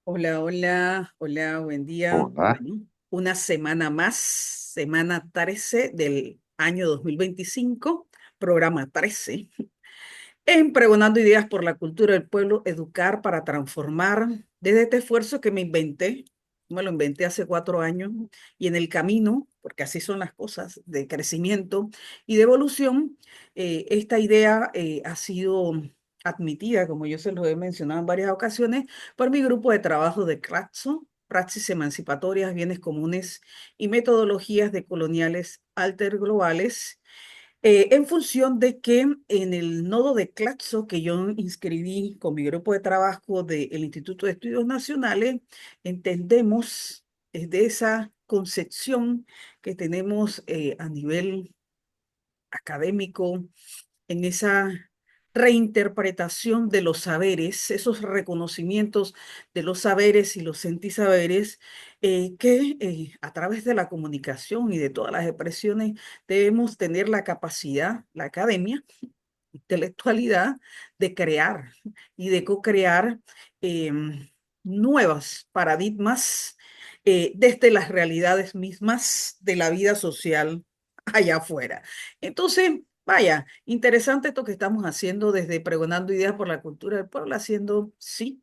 Hola, hola, hola, buen día. Hola. Bueno, una semana más, semana 13 del año 2025, programa 13, en Pregonando Ideas por la Cultura del Pueblo, Educar para Transformar, desde este esfuerzo que me inventé, me lo inventé hace 4 años, y en el camino, porque así son las cosas, de crecimiento y de evolución, esta idea ha sido admitida, como yo se lo he mencionado en varias ocasiones, por mi grupo de trabajo de CRATSO, Praxis Emancipatorias, Bienes Comunes y Metodologías decoloniales alterglobales, en función de que en el nodo de Claxo que yo inscribí con mi grupo de trabajo del Instituto de Estudios Nacionales, entendemos de esa concepción que tenemos a nivel académico, en esa reinterpretación de los saberes, esos reconocimientos de los saberes y los sentisaberes, que a través de la comunicación y de todas las expresiones debemos tener la capacidad, la academia, intelectualidad, de crear y de co-crear nuevos paradigmas desde las realidades mismas de la vida social allá afuera. Entonces, vaya, interesante esto que estamos haciendo desde Pregonando Ideas por la Cultura del Pueblo, haciendo, sí,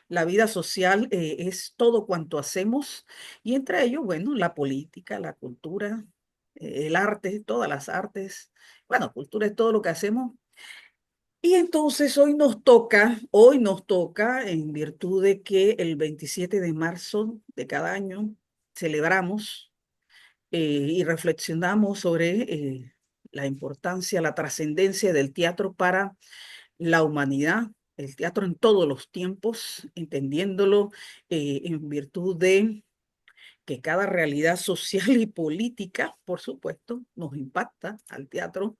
la vida social es todo cuanto hacemos y entre ellos, bueno, la política, la cultura, el arte, todas las artes. Bueno, cultura es todo lo que hacemos y entonces hoy nos toca, en virtud de que el 27 de marzo de cada año celebramos y reflexionamos sobre la importancia, la trascendencia del teatro para la humanidad, el teatro en todos los tiempos, entendiéndolo en virtud de que cada realidad social y política, por supuesto, nos impacta al teatro.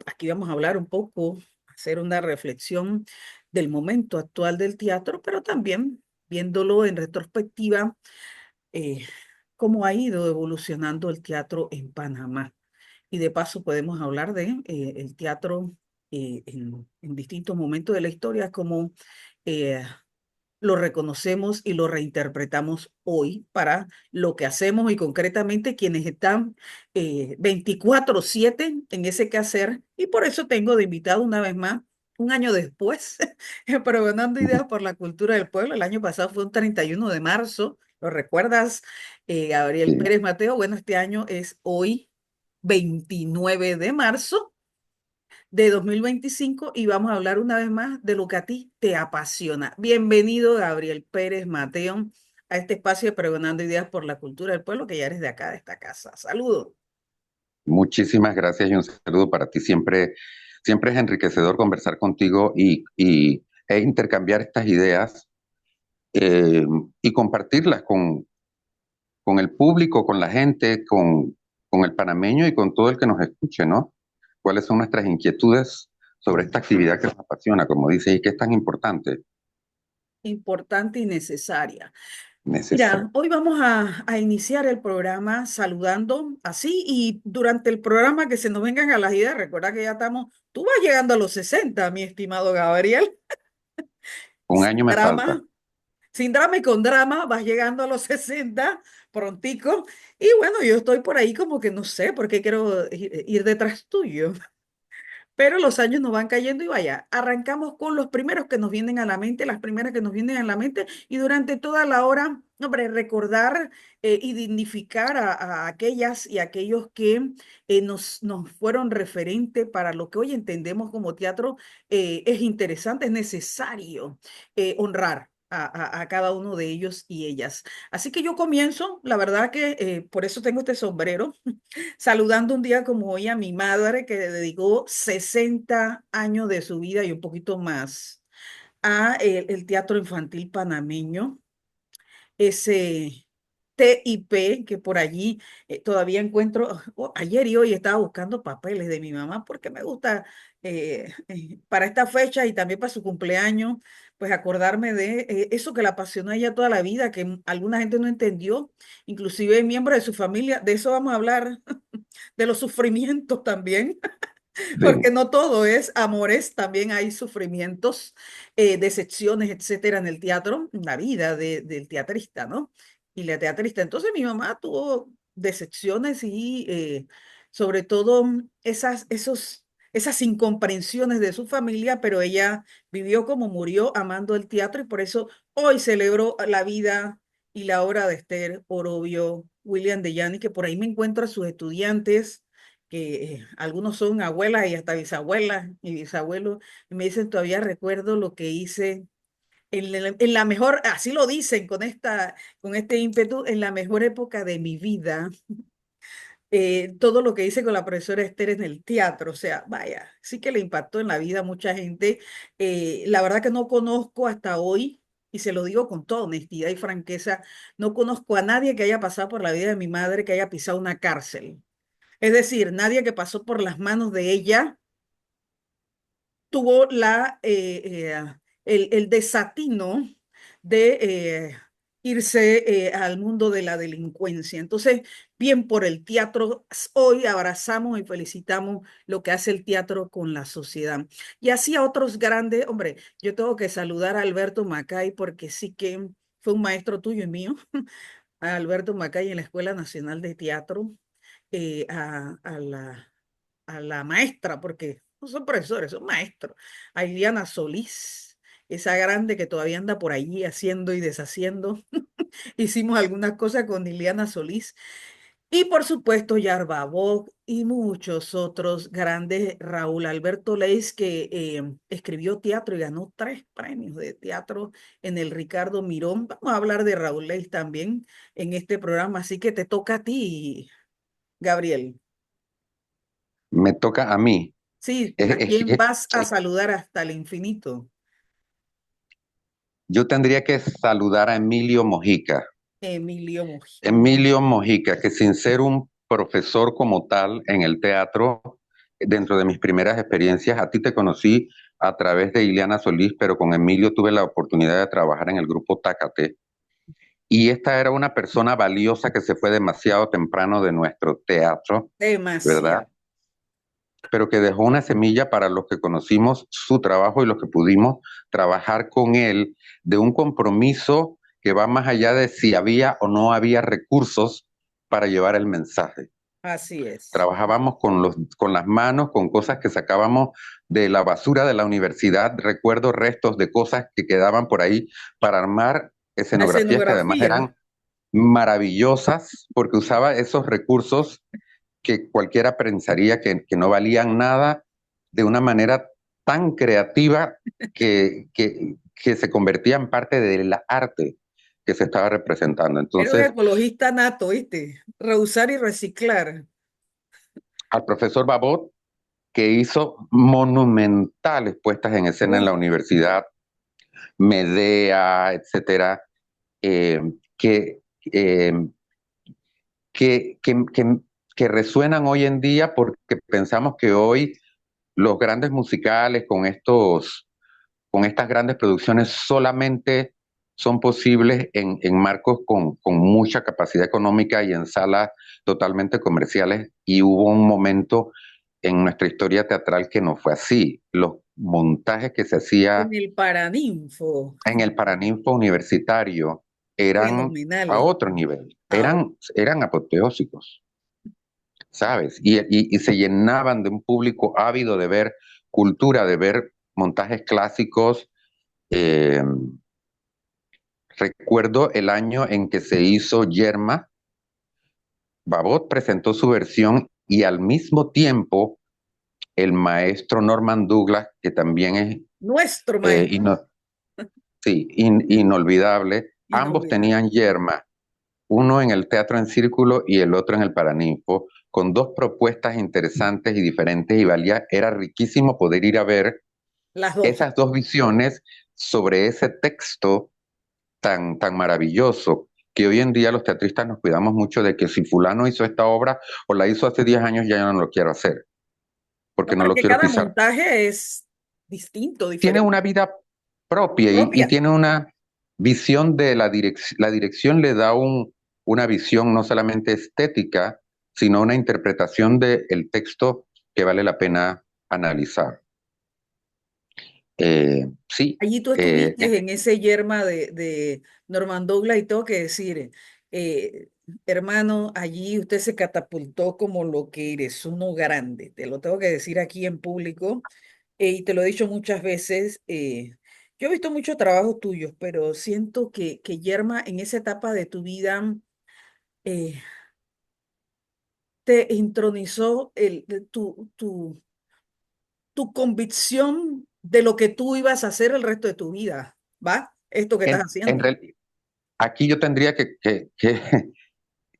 Aquí vamos a hablar un poco, hacer una reflexión del momento actual del teatro, pero también viéndolo en retrospectiva, eh, cómo ha ido evolucionando el teatro en Panamá. Y de paso podemos hablar de el teatro en distintos momentos de la historia, como eh, lo reconocemos y lo reinterpretamos hoy para lo que hacemos y concretamente quienes están 24/7 en ese quehacer. Y por eso tengo de invitado una vez más, un año después, Pregonando Ideas por la Cultura del Pueblo. El año pasado fue un 31 de marzo, ¿lo recuerdas? Gabriel Sí, Pérez Mateo. Bueno, este año es hoy, 29 de marzo de 2025 y vamos a hablar una vez más de lo que a ti te apasiona. Bienvenido, Gabriel Pérez Mateo, a este espacio de Pregonando Ideas por la Cultura del Pueblo, que ya eres de acá, de esta casa. Saludos. muchísimas gracias y un saludo para ti. Siempre es enriquecedor conversar contigo e intercambiar estas ideas eh, y compartirlas con el público, con la gente, con el panameño y con todo el que nos escuche, ¿no? ¿Cuáles son nuestras inquietudes sobre esta actividad que nos apasiona, como dice, y que es tan importante? Importante y necesaria. Mira, Necesario. hoy vamos a iniciar el programa saludando así y durante el programa que se nos vengan a las ideas, recuerda que ya estamos, tú vas llegando a los 60, mi estimado Gabriel, Un sin año me falta. drama. Sin drama y con drama, vas llegando a los 60 prontico. Y bueno, yo estoy por ahí como que no sé por qué quiero ir detrás tuyo. Pero los años nos van cayendo y vaya, arrancamos con los primeros que nos vienen a la mente, las primeras que nos vienen a la mente y durante toda la hora, hombre, recordar y dignificar a aquellas y aquellos que nos fueron referente para lo que hoy entendemos como teatro. Es interesante, es necesario honrar a cada uno de ellos y ellas. Así que yo comienzo, la verdad que por eso tengo este sombrero saludando un día como hoy a mi madre que le dedicó 60 años de su vida y un poquito más a el teatro infantil panameño, ese TIP que por allí todavía encuentro. Ayer y hoy estaba buscando papeles de mi mamá porque me gusta para esta fecha y también para su cumpleaños, pues acordarme de eso que la apasionó a ella toda la vida, que alguna gente no entendió, inclusive miembros de su familia. De eso vamos a hablar, de los sufrimientos también. Porque sí, no todo es amores, también hay sufrimientos, decepciones, etcétera, en el teatro, en la vida del teatrista, ¿no? Y la teatrista. Entonces mi mamá tuvo decepciones y sobre todo esas incomprensiones de su familia, pero ella vivió como murió amando el teatro y por eso hoy celebro la vida y la obra de Esther Orobio William de Yanni, que por ahí me encuentro a sus estudiantes que algunos son abuelas y hasta bisabuelas y bisabuelos, y me dicen, todavía recuerdo lo que hice en la mejor, así lo dicen con este ímpetu, en la mejor época de mi vida, todo lo que hice con la profesora Esther en el teatro, o sea, vaya, sí que le impactó en la vida a mucha gente. La verdad que no conozco hasta hoy, y se lo digo con toda honestidad y franqueza, no conozco a nadie que haya pasado por la vida de mi madre que haya pisado una cárcel. Es decir, nadie que pasó por las manos de ella tuvo el desatino de irse al mundo de la delincuencia. Entonces, bien por el teatro, hoy abrazamos y felicitamos lo que hace el teatro con la sociedad. Y así a otros grandes, hombre, yo tengo que saludar a Alberto Macay porque sí que fue un maestro tuyo y mío, a Alberto Macay en la Escuela Nacional de Teatro, a la maestra, porque no son profesores, son maestros, a Iliana Solís, esa grande que todavía anda por allí haciendo y deshaciendo. Hicimos algunas cosas con Iliana Solís. Y por supuesto, Yarbabok y muchos otros grandes, Raúl Alberto Leis, que escribió teatro y ganó 3 premios de teatro en el Ricardo Mirón. Vamos a hablar de Raúl Leis también en este programa, así que te toca a ti, Gabriel. me toca a mí. Sí, Es- ¿a es- quién es- vas a saludar hasta el infinito? yo tendría que saludar a Emilio Mojica. Emilio Mojica. Emilio Mojica, que sin ser un profesor como tal en el teatro, dentro de mis primeras experiencias, a ti te conocí a través de Ileana Solís, pero con Emilio tuve la oportunidad de trabajar en el grupo Tácate. Y esta era una persona valiosa que se fue demasiado temprano de nuestro teatro, ¿verdad? Demasiado. Pero que dejó una semilla para los que conocimos su trabajo y los que pudimos trabajar con él de un compromiso que va más allá de si había o no había recursos para llevar el mensaje. Así es. Trabajábamos con las manos, con cosas que sacábamos de la basura de la universidad. Recuerdo restos de cosas que quedaban por ahí para armar La escenografías que además escenografía. eran maravillosas porque usaba esos recursos que cualquiera pensaría que no valían nada de una manera tan creativa que se convertía en parte del arte que se estaba representando. Era un Entonces, ecologista nato, ¿viste? Reusar y reciclar. al profesor Babot, que hizo monumentales puestas en escena en la Uf, universidad, Medea, etcétera, eh, que, eh, que, que, que, que resuenan hoy en día porque pensamos que hoy los grandes musicales con estas grandes producciones solamente son posibles en marcos con mucha capacidad económica y en salas totalmente comerciales. Y hubo un momento en nuestra historia teatral que no fue así. Los montajes que se hacía en el Paraninfo. en el Paraninfo Universitario eran a Fenomenales. otro nivel, Ah, eran apoteósicos, ¿sabes? Y se llenaban de un público ávido de ver cultura, de ver montajes clásicos. Eh, Recuerdo el año en que se hizo Yerma, Babot presentó su versión y al mismo tiempo el maestro Norman Douglas, que también es nuestro eh, maestro. ino- sí, inolvidable, ambos Inolvidable. tenían Yerma, uno en el Teatro en Círculo y el otro en el Paraninfo, con dos propuestas interesantes y diferentes y valía, era riquísimo poder ir a ver Las dos. esas dos visiones sobre ese texto tan maravilloso que hoy en día los teatristas nos cuidamos mucho de que si fulano hizo esta obra o la hizo hace 10 años ya yo no lo quiero hacer, No, porque no lo porque quiero cada pisar. montaje es distinto, Tiene una diferente, vida propia y propia. tiene una visión de la dirección le da una visión no solamente estética, sino una interpretación del texto que vale la pena analizar. Sí, Allí tú eh, estuviste en ese yerma de Norman Douglas y tengo que decir, eh, hermano, allí usted se catapultó como lo que eres, uno grande. Te lo tengo que decir aquí en público y te lo he dicho muchas veces. Yo he visto muchos trabajos tuyos, pero siento que yerma en esa etapa de tu vida eh, te intronizó tu convicción de lo que tú ibas a hacer el resto de tu vida, ¿va? Esto que estás en haciendo. aquí yo tendría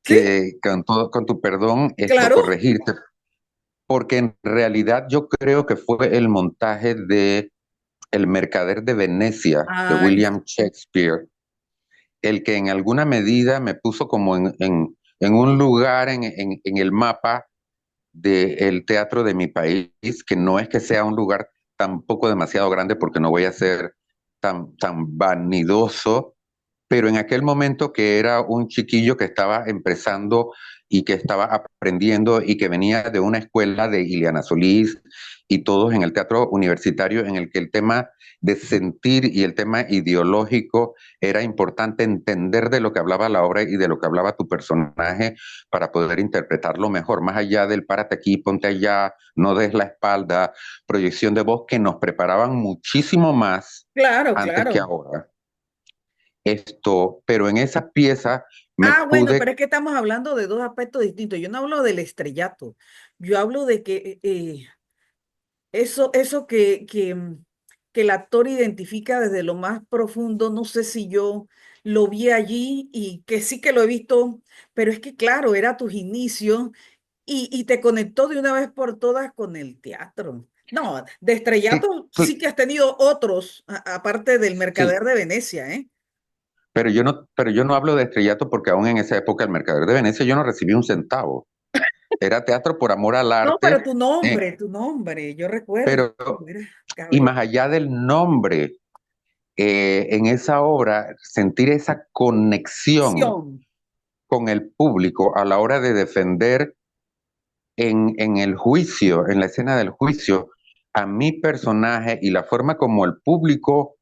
¿Sí? con tu perdón, Claro. corregirte, porque en realidad yo creo que fue el montaje de El Mercader de Venecia, de Ay, William Shakespeare, el que en alguna medida me puso como en un lugar en el mapa del teatro de mi país, que no es que sea un lugar tampoco demasiado grande porque no voy a ser tan vanidoso, pero en aquel momento que era un chiquillo que estaba empezando y que estaba aprendiendo y que venía de una escuela de Ileana Solís y todos en el teatro universitario en el que el tema de sentir y el tema ideológico era importante entender de lo que hablaba la obra y de lo que hablaba tu personaje para poder interpretarlo mejor, más allá del párate aquí, ponte allá, no des la espalda, proyección de voz que nos preparaban muchísimo más claro, antes que claro. ahora. Pero en esa pieza me Ah, bueno, pude, pero es que estamos hablando de dos aspectos distintos. Yo no hablo del estrellato. Yo hablo de que eso que el actor identifica desde lo más profundo, no sé si yo lo vi allí y que sí que lo he visto, pero es que claro, era tus inicios y te conectó de una vez por todas con el teatro. No, de sí, estrellato sí, sí que has tenido otros, aparte del sí, Mercader de Venecia, ¿eh? pero yo no hablo de estrellato porque aún en esa época el Mercader de Venecia yo no recibí un centavo. Era teatro por amor al No, arte, pero tu nombre, yo recuerdo. pero Tú eras y Gabriel. más allá del nombre, en esa obra sentir esa conexión Sion. con el público a la hora de defender en el juicio, en la escena del juicio, a mi personaje y la forma como el público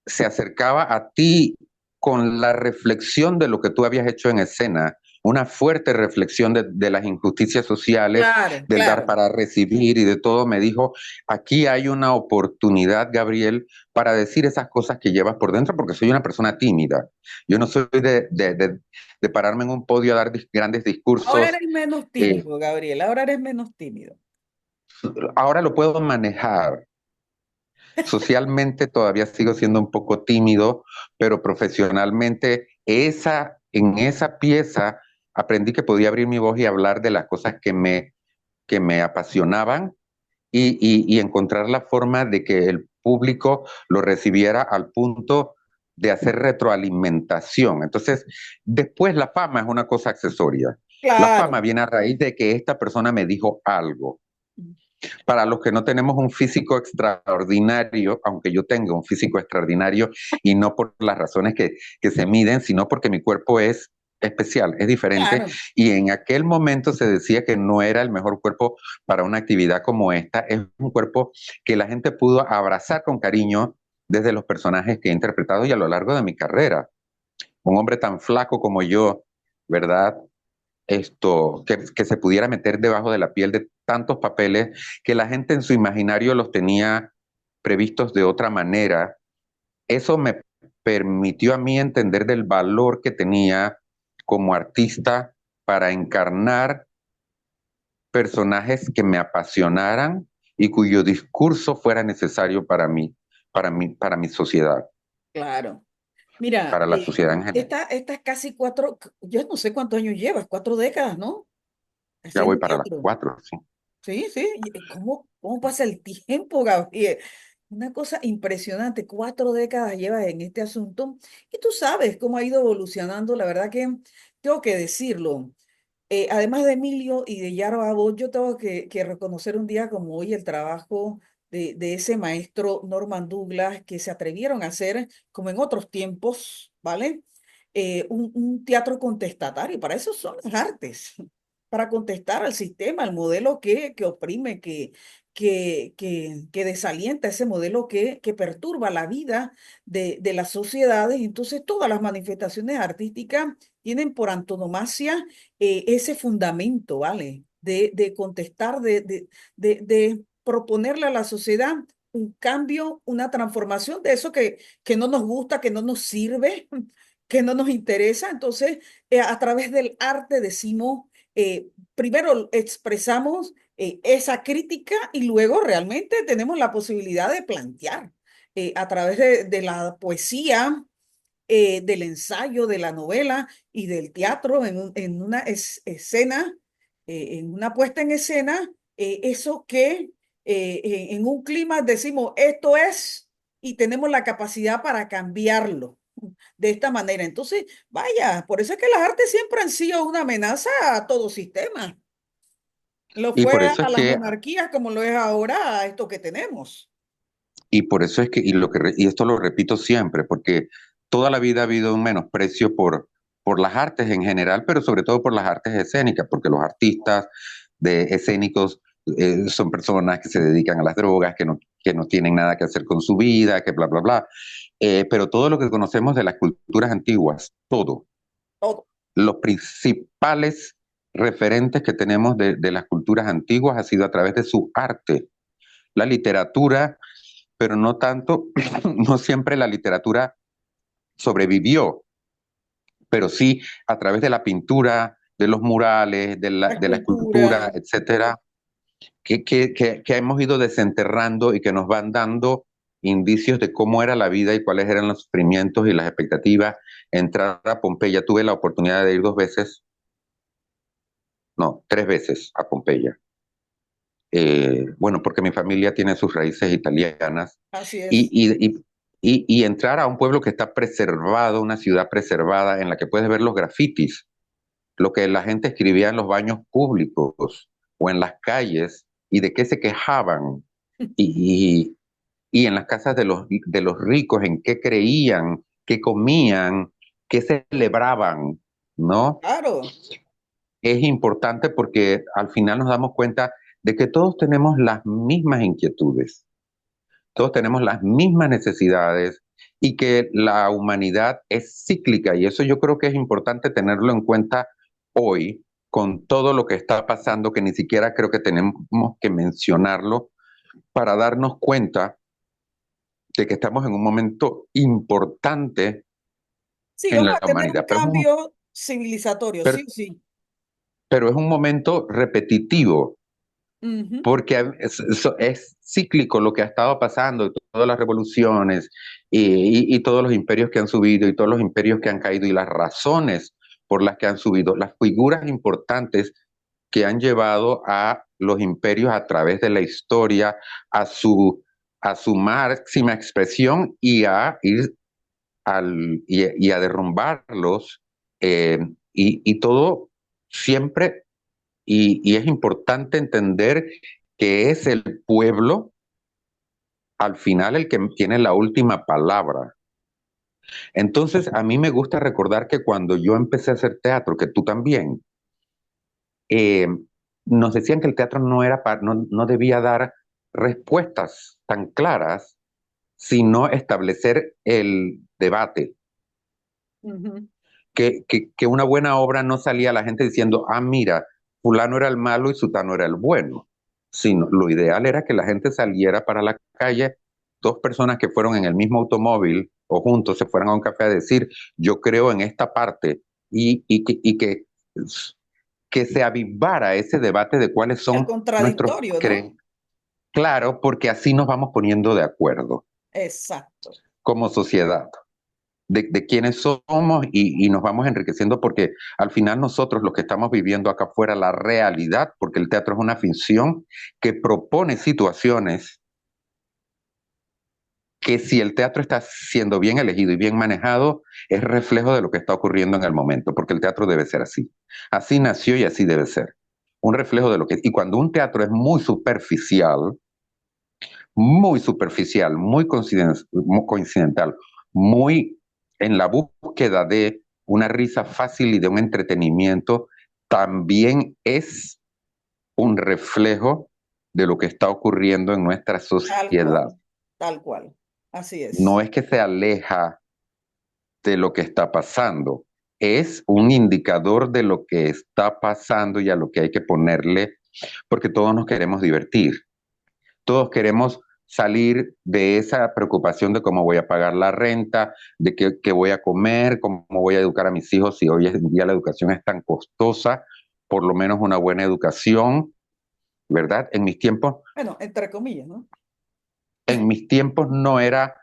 se acercaba a ti con la reflexión de lo que tú habías hecho en escena, una fuerte reflexión de las injusticias sociales, Claro, del dar claro. para recibir y de todo, me dijo, aquí hay una oportunidad, Gabriel, para decir esas cosas que llevas por dentro, porque soy una persona tímida. Yo no soy de pararme en un podio a dar grandes Ahora discursos. eres menos eh, tímido, Gabriel. Ahora eres menos tímido. Ahora lo puedo manejar. Socialmente todavía sigo siendo un poco tímido, pero profesionalmente en esa pieza aprendí que podía abrir mi voz y hablar de las cosas que me apasionaban y encontrar la forma de que el público lo recibiera al punto de hacer retroalimentación. Entonces, después la fama es una cosa accesoria. La Claro. fama viene a raíz de que esta persona me dijo algo. Para los que no tenemos un físico extraordinario, aunque yo tenga un físico extraordinario y no por las razones que se miden, sino porque mi cuerpo es especial, es diferente, Claro, y en aquel momento se decía que no era el mejor cuerpo para una actividad como esta, es un cuerpo que la gente pudo abrazar con cariño desde los personajes que he interpretado y a lo largo de mi carrera. Un hombre tan flaco como yo, ¿verdad? Que se pudiera meter debajo de la piel de tantos papeles que la gente en su imaginario los tenía previstos de otra manera. Eso me permitió a mí entender del valor que tenía como artista para encarnar personajes que me apasionaran y cuyo discurso fuera necesario para mi sociedad, claro. Mira, para la sociedad en general. estas casi cuatro, yo no sé cuántos años llevas, 4 décadas, ¿no? Ya voy Haciendo para las teatro. 4, sí. Sí, sí. ¿Cómo pasa el tiempo, Gabriel? Una cosa impresionante. 4 décadas llevas en este asunto y tú sabes cómo ha ido evolucionando. La verdad que tengo que decirlo. Además de Emilio y de Yaro Abot, yo tengo que reconocer un día como hoy el trabajo de ese maestro Norman Douglas que se atrevieron a hacer, como en otros tiempos, ¿vale? Un teatro contestatario. Para eso son las artes. para contestar al sistema, al modelo que oprime, que desalienta, ese modelo que perturba la vida de las sociedades. Entonces, todas las manifestaciones artísticas tienen por antonomasia ese fundamento, ¿vale? De contestar, de proponerle a la sociedad un cambio, una transformación de eso que no nos gusta, que no nos sirve, que no nos interesa. Entonces, a través del arte decimos, primero expresamos esa crítica y luego realmente tenemos la posibilidad de plantear a través de la poesía, del ensayo, de la novela y del teatro en una escena, en una puesta en escena, eso que en un clima decimos, esto es, y tenemos la capacidad para cambiarlo de esta manera. Entonces, vaya, por eso es que las artes siempre han sido una amenaza a todo sistema. Lo Y fue por eso a es las que monarquías como lo es ahora a esto que tenemos. Y por eso es que, y esto lo repito siempre, porque toda la vida ha habido un menosprecio por las artes en general, pero sobre todo por las artes escénicas, porque los artistas de escénicos son personas que se dedican a las drogas, que no tienen nada que hacer con su vida, que bla, bla, bla. Pero todo lo que conocemos de las culturas antiguas, todo, Todo. los principales referentes que tenemos de las culturas antiguas ha sido a través de su arte. La literatura, pero no tanto, no siempre la literatura sobrevivió, pero sí a través de la pintura, de los murales, La de la escultura, escultura. etcétera, que hemos ido desenterrando y que nos van dando indicios de cómo era la vida y cuáles eran los sufrimientos y las expectativas. Entrar a Pompeya, tuve la oportunidad de ir 2 veces, no, 3 veces a Pompeya. Bueno, porque mi familia tiene sus raíces italianas Así y, es. y entrar a un pueblo que está preservado, una ciudad preservada en la que puedes ver los grafitis, lo que la gente escribía en los baños públicos o en las calles y de qué se quejaban y, y en las casas de los ricos, en qué creían, qué comían, qué celebraban, ¿no? Claro. Es importante porque al final nos damos cuenta de que todos tenemos las mismas inquietudes, todos tenemos las mismas necesidades y que la humanidad es cíclica y eso yo creo que es importante tenerlo en cuenta hoy con todo lo que está pasando, que ni siquiera creo que tenemos que mencionarlo para darnos cuenta de que estamos en un momento importante Sí, en vamos la a tener un humanidad, cambio civilizatorio, pero, sí, sí. pero es un momento repetitivo Ujú. porque es cíclico lo que ha estado pasando, y todas las revoluciones y todos los imperios que han subido y todos los imperios que han caído y las razones por las que han subido, las figuras importantes que han llevado a los imperios a través de la historia a su máxima expresión y a ir y a derrumbarlos eh, y todo siempre y es importante entender que es el pueblo al final el que tiene la última palabra. Entonces, a mí me gusta recordar que cuando yo empecé a hacer teatro, que tú también, eh, nos decían que el teatro no debía dar respuestas tan claras, sino establecer el debate. Ujú. Que una buena obra no salía a la gente diciendo, ah, mira, fulano era el malo y sutano era el bueno, sino lo ideal era que la gente saliera para la calle, dos personas que fueron en el mismo automóvil o juntos se fueran a un café a decir, yo creo en esta parte, que se avivara ese debate de cuáles El son nuestros contradictorio, ¿no? creen. Claro, porque así nos vamos poniendo de acuerdo Exacto. como sociedad. De quiénes somos y nos vamos enriqueciendo porque al final nosotros los que estamos viviendo acá afuera la realidad, porque el teatro es una ficción que propone situaciones que si el teatro está siendo bien elegido y bien manejado, es reflejo de lo que está ocurriendo en el momento, porque el teatro debe ser así. Así nació y así debe ser. Un reflejo de lo que... Y cuando un teatro es muy superficial, muy coincidental, muy en la búsqueda de una risa fácil y de un entretenimiento, también es un reflejo de lo que está ocurriendo en nuestra Tal sociedad. cual, tal cual. Así No es. es que se aleja de lo que está pasando, es un indicador de lo que está pasando y a lo que hay que ponerle, porque todos nos queremos divertir, todos queremos salir de esa preocupación de cómo voy a pagar la renta, de qué voy a comer, cómo voy a educar a mis hijos si hoy en día la educación es tan costosa, por lo menos una buena educación, ¿verdad? Bueno, entre comillas, ¿no? En mis tiempos no era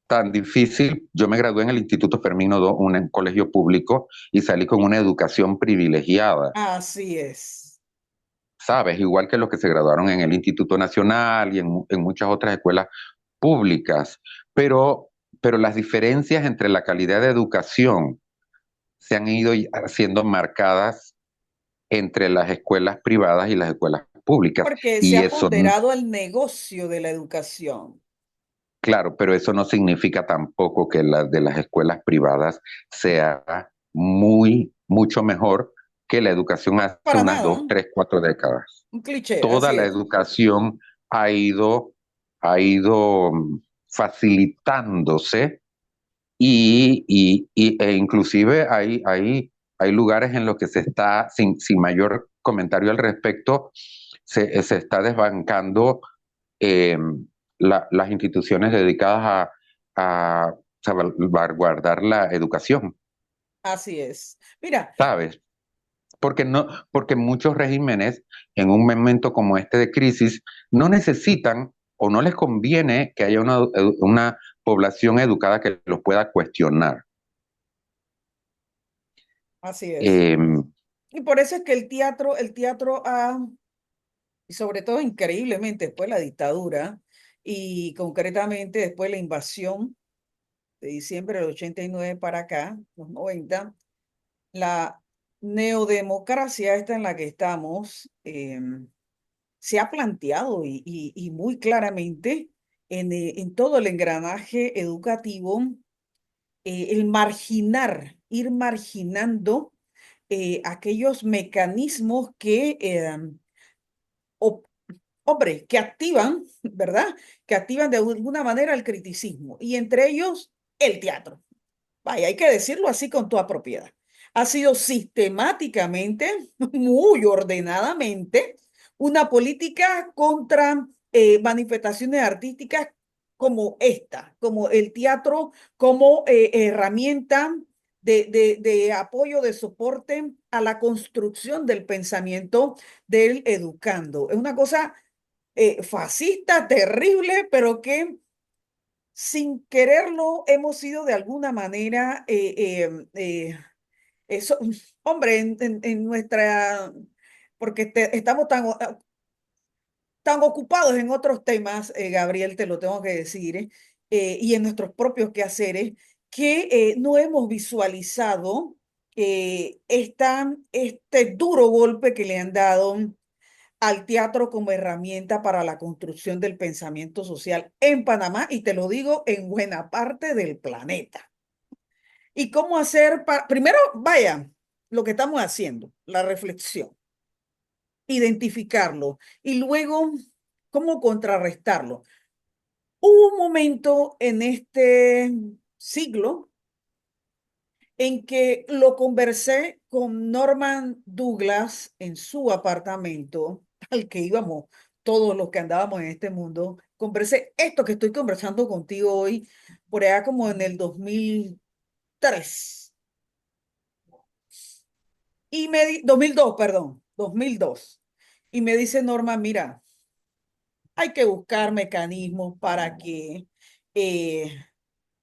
tan difícil. Yo me gradué en el Instituto Fermín Odo, un colegio público, y salí con una educación privilegiada, Así es. ¿sabes? Igual que los que se graduaron en el Instituto Nacional y en muchas otras escuelas públicas. Pero las diferencias entre la calidad de educación se han ido siendo marcadas entre las escuelas privadas y las escuelas públicas. Porque se Y ha eso, ponderado el negocio de la educación. claro, pero eso no significa tampoco que la de las escuelas privadas sea mucho mejor que la educación hace Para unas nada, 2, 3, 4 décadas. un cliché, Toda así la es. educación ha ido facilitándose e inclusive hay lugares en los que se está, sin mayor comentario al respecto, se está desbancando eh, las instituciones dedicadas a salvaguardar la educación, Así es. Mira, ¿sabes? Porque muchos regímenes en un momento como este de crisis no necesitan o no les conviene que haya una población educada que los pueda cuestionar. así es. Eh, Y por eso es que el teatro ha, y sobre todo increíblemente después de la dictadura, y concretamente después de la invasión de diciembre del 89 para acá, los 90, la neodemocracia esta en la que estamos, se ha planteado y muy claramente en todo el engranaje educativo, el marginar, ir marginando aquellos mecanismos que, o- hombre, que activan, ¿verdad? Que activan de alguna manera el criticismo, y entre ellos el teatro. Vaya, hay que decirlo así con toda propiedad. Ha sido sistemáticamente, muy ordenadamente, una política contra manifestaciones artísticas como esta, como el teatro, como herramienta de apoyo, de soporte a la construcción del pensamiento del educando. Es una cosa fascista, terrible, pero que sin quererlo hemos sido de alguna manera, eso, hombre, en nuestra, porque estamos tan ocupados en otros temas, Gabriel, te lo tengo que decir, y en nuestros propios quehaceres, que no hemos visualizado este duro golpe que le han dado al teatro como herramienta para la construcción del pensamiento social en Panamá, y te lo digo, en buena parte del planeta. ¿Y cómo hacer para, primero, vaya, lo que estamos haciendo, la reflexión, identificarlo y luego cómo contrarrestarlo? Hubo un momento en este siglo en que lo conversé con Norman Douglas en su apartamento, al que íbamos todos los que andábamos en este mundo. Conversé esto que estoy conversando contigo hoy, por allá como en el 2003. 2002, perdón, 2002. Y me dice Norman, mira, hay que buscar mecanismos para que eh,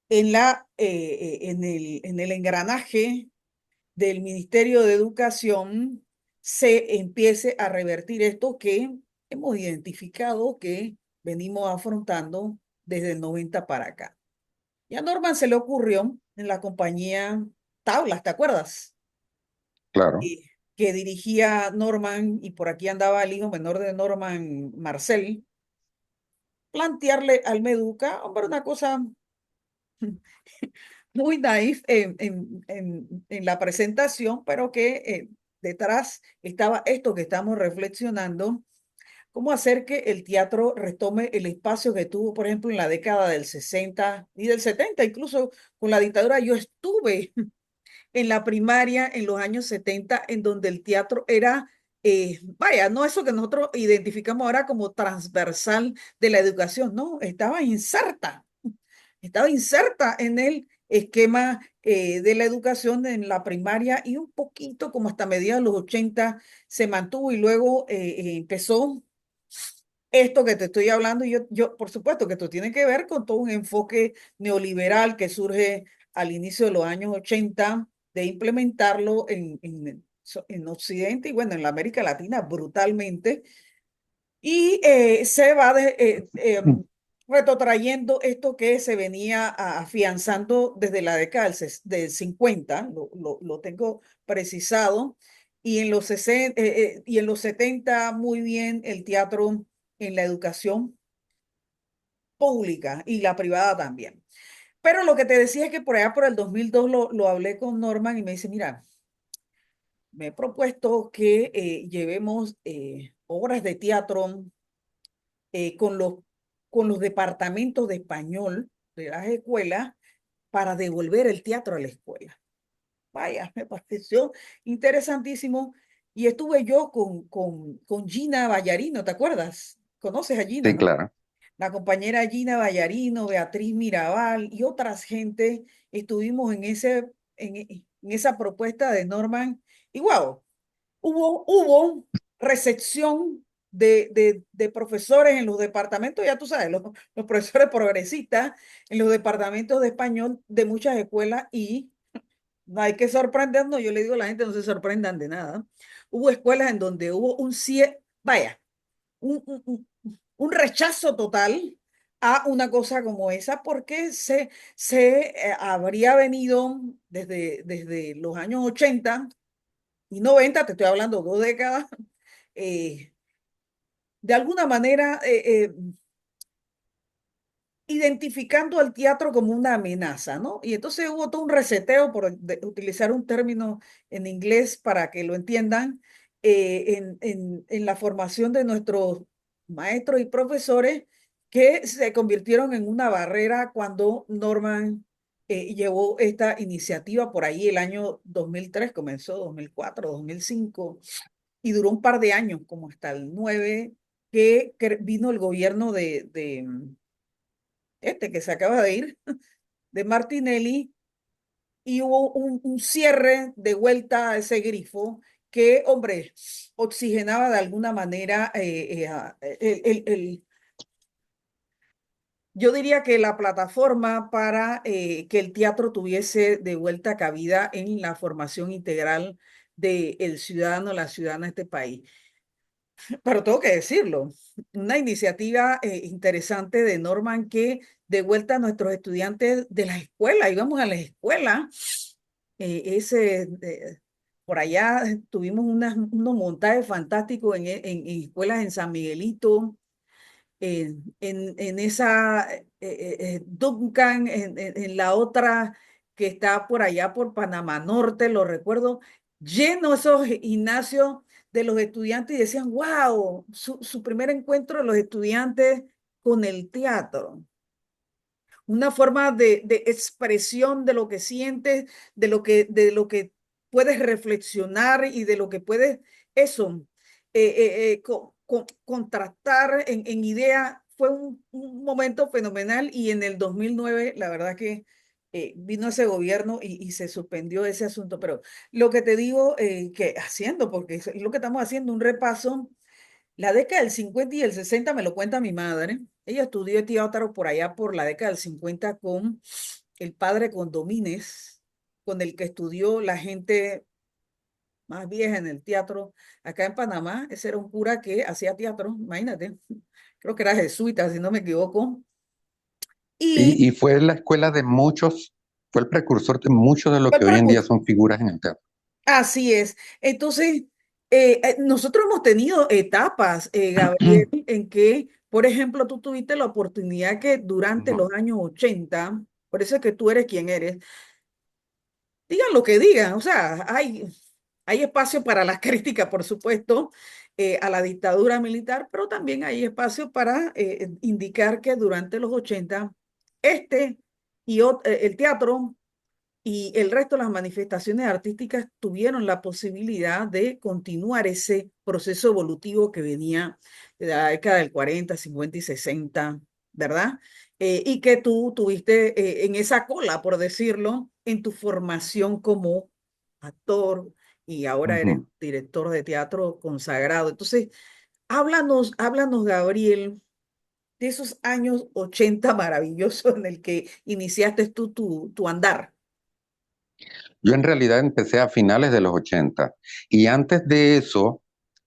en el engranaje del Ministerio de Educación se empiece a revertir esto que hemos identificado que venimos afrontando desde el 90 para acá. Y a Norman se le ocurrió en la compañía Tablas, ¿te acuerdas? claro, Eh, que dirigía Norman, y por aquí andaba el hijo menor de Norman, Marcel, plantearle al Meduca, hombre, una cosa muy naif en la presentación, pero que detrás estaba esto que estamos reflexionando, cómo hacer que el teatro retome el espacio que tuvo, por ejemplo, en la década del 60 y del 70, incluso con la dictadura. Yo estuve en la primaria en los años 70, en donde el teatro era, vaya, no eso que nosotros identificamos ahora como transversal de la educación, no, estaba inserta en el esquema de la educación en la primaria y un poquito como hasta mediados de los 80 se mantuvo y luego empezó esto que te estoy hablando. Y por supuesto que esto tiene que ver con todo un enfoque neoliberal que surge al inicio de los años 80 de implementarlo en Occidente y bueno, en la América Latina brutalmente. Y se va retrotrayendo esto que se venía afianzando desde la década del 50, lo tengo precisado, y en los 60, y en los 70 muy bien el teatro en la educación pública y la privada también. Pero lo que te decía es que por allá por el 2002 lo hablé con Norman y me dice, mira, me he propuesto que llevemos obras de teatro con con los departamentos de español de las escuelas para devolver el teatro a la escuela. Vaya, me pareció interesantísimo. Y estuve yo con Gina Ballarino, ¿te acuerdas? ¿Conoces a Gina, Sí, no? claro. La compañera Gina Ballarino, Beatriz Mirabal y otras gente estuvimos en esa propuesta de Norman. Y wow, hubo recepción de profesores en los departamentos, ya tú sabes, los profesores progresistas en los departamentos de español de muchas escuelas y no hay que sorprendernos, yo le digo a la gente, no se sorprendan de nada. Hubo escuelas en donde hubo vaya, un, un, un- un rechazo total a una cosa como esa, porque se habría venido desde los años 80 y 90, te estoy hablando 2 décadas, eh, de alguna manera identificando al teatro como una amenaza, ¿no? Y entonces hubo todo un reseteo, utilizar un término en inglés para que lo entiendan, en la formación de nuestros maestros y profesores que se convirtieron en una barrera cuando Norman llevó esta iniciativa por ahí el año 2003, comenzó 2004, 2005 y duró un par de años, como hasta el 9 que vino el gobierno de este que se acaba de ir, de Martinelli, y hubo un cierre de vuelta a ese grifo que, hombre, oxigenaba de alguna manera yo diría que la plataforma para que el teatro tuviese de vuelta cabida en la formación integral del ciudadano, la ciudadana de este país. Pero tengo que decirlo, una iniciativa interesante de Norman que de vuelta a nuestros estudiantes de la escuela, íbamos a la escuela, por allá tuvimos unos montajes fantásticos en escuelas en San Miguelito, en esa Duncan, en la otra que está por allá por Panamá Norte, lo recuerdo, lleno esos gimnasios de los estudiantes y decían, wow, su primer encuentro de los estudiantes con el teatro, una forma de expresión de lo que sientes, de lo que puedes reflexionar y de lo que puedes, eso, contrastar en idea. Fue un momento fenomenal y en el 2009, la verdad que vino ese gobierno y se suspendió ese asunto. Pero lo que te digo, que haciendo, porque es lo que estamos haciendo, un repaso la década del 50 y el 60 me lo cuenta mi madre. Ella estudió teatro por allá por la década del 50 con el padre Condomines, con el que estudió la gente más vieja en el teatro acá en Panamá. Ese era un cura que hacía teatro, imagínate. Creo que era jesuita, si no me equivoco. Y Y fue la escuela de muchos, fue el precursor de muchos de lo fue que hoy en día son figuras en el teatro. así es. Entonces, nosotros hemos tenido etapas, Gabriel, en que, por ejemplo, tú tuviste la oportunidad que durante No. los años 80, por eso es que tú eres quien eres, digan lo que digan, o sea, hay, hay espacio para la crítica, por supuesto, a la dictadura militar, pero también hay espacio para indicar que durante los 80 este el teatro y el resto de las manifestaciones artísticas tuvieron la posibilidad de continuar ese proceso evolutivo que venía de la década del 40, 50 y 60, ¿verdad? Y que tú tuviste en esa cola, por decirlo, en tu formación como actor y ahora eres Ujú. director de teatro consagrado. Entonces, háblanos, Gabriel, de esos años 80 maravillosos en el que iniciaste tú tu andar. Yo en realidad empecé a finales de los 80 y antes de eso,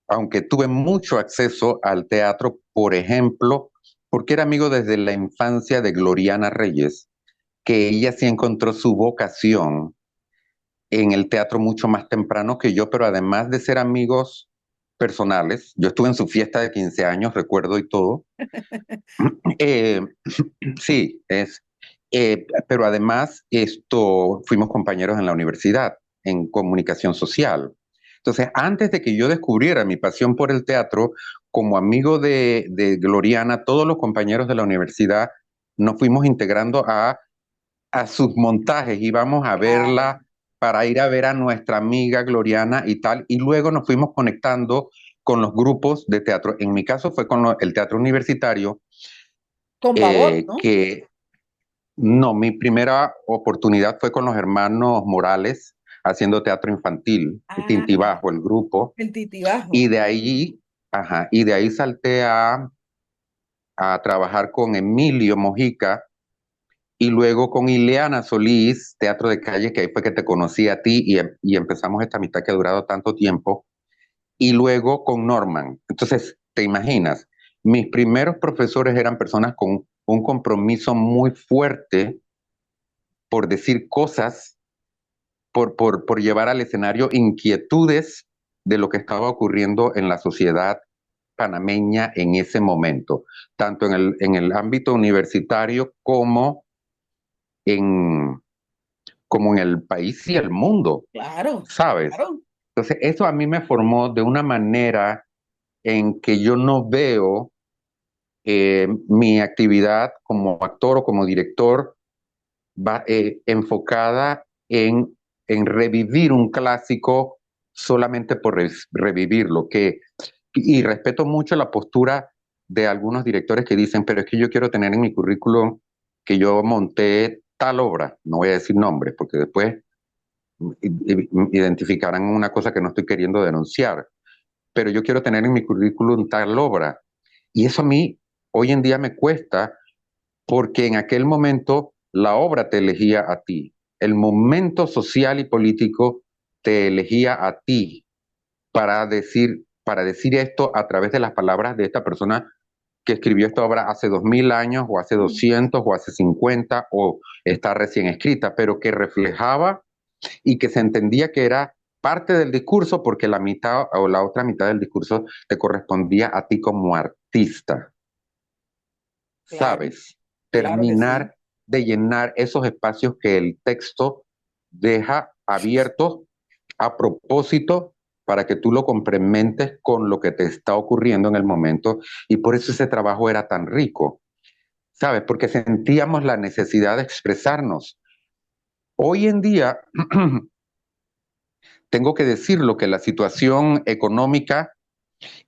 aunque tuve mucho acceso al teatro, por ejemplo, porque era amigo desde la infancia de Gloriana Reyes, que ella sí encontró su vocación en el teatro mucho más temprano que yo, pero además de ser amigos personales, yo estuve en su fiesta de 15 años, recuerdo y todo. eh, sí, pero además fuimos compañeros en la universidad, en comunicación social. Entonces, antes de que yo descubriera mi pasión por el teatro, como amigo de Gloriana, todos los compañeros de la universidad nos fuimos integrando a sus montajes, íbamos a Claro. verla para ir a ver a nuestra amiga Gloriana y tal, y luego nos fuimos conectando con los grupos de teatro. En mi caso fue con el teatro universitario, Con Pavot, ¿no? que no, mi primera oportunidad fue con los hermanos Morales haciendo teatro infantil, Ah, Tintibajo, el grupo, el y titibajo. de ahí, ajá, y de ahí salté a trabajar con Emilio Mojica y luego con Ileana Solís, teatro de calle, que ahí fue que te conocí a ti y empezamos esta amistad que ha durado tanto tiempo, y luego con Norman. Entonces, te imaginas, mis primeros profesores eran personas con un compromiso muy fuerte por decir cosas, por llevar al escenario inquietudes de lo que estaba ocurriendo en la sociedad panameña en ese momento, tanto en el ámbito universitario en, como en el país y el mundo, Claro, ¿sabes? claro. Entonces, eso a mí me formó de una manera en que yo no veo mi actividad como actor o como director enfocada en revivir un clásico solamente por revivirlo, y respeto mucho la postura de algunos directores que dicen, pero es que yo quiero tener en mi currículum que yo monté tal obra, no voy a decir nombres, porque después identificarán una cosa que no estoy queriendo denunciar, pero yo quiero tener en mi currículum tal obra. Y eso a mí hoy en día me cuesta porque en aquel momento la obra te elegía a ti, el momento social y político te elegía a ti para decir esto a través de las palabras de esta persona que escribió esta obra hace 2000 años o hace 200 o hace 50 o está recién escrita, pero que reflejaba y que se entendía que era parte del discurso porque la mitad o la otra mitad del discurso te correspondía a ti como artista, Claro, ¿sabes? claro que sí. Terminar de llenar esos espacios que el texto deja abiertos a propósito para que tú lo complementes con lo que te está ocurriendo en el momento y por eso ese trabajo era tan rico, ¿sabes? Porque sentíamos la necesidad de expresarnos. Hoy en día tengo que decirlo que la situación económica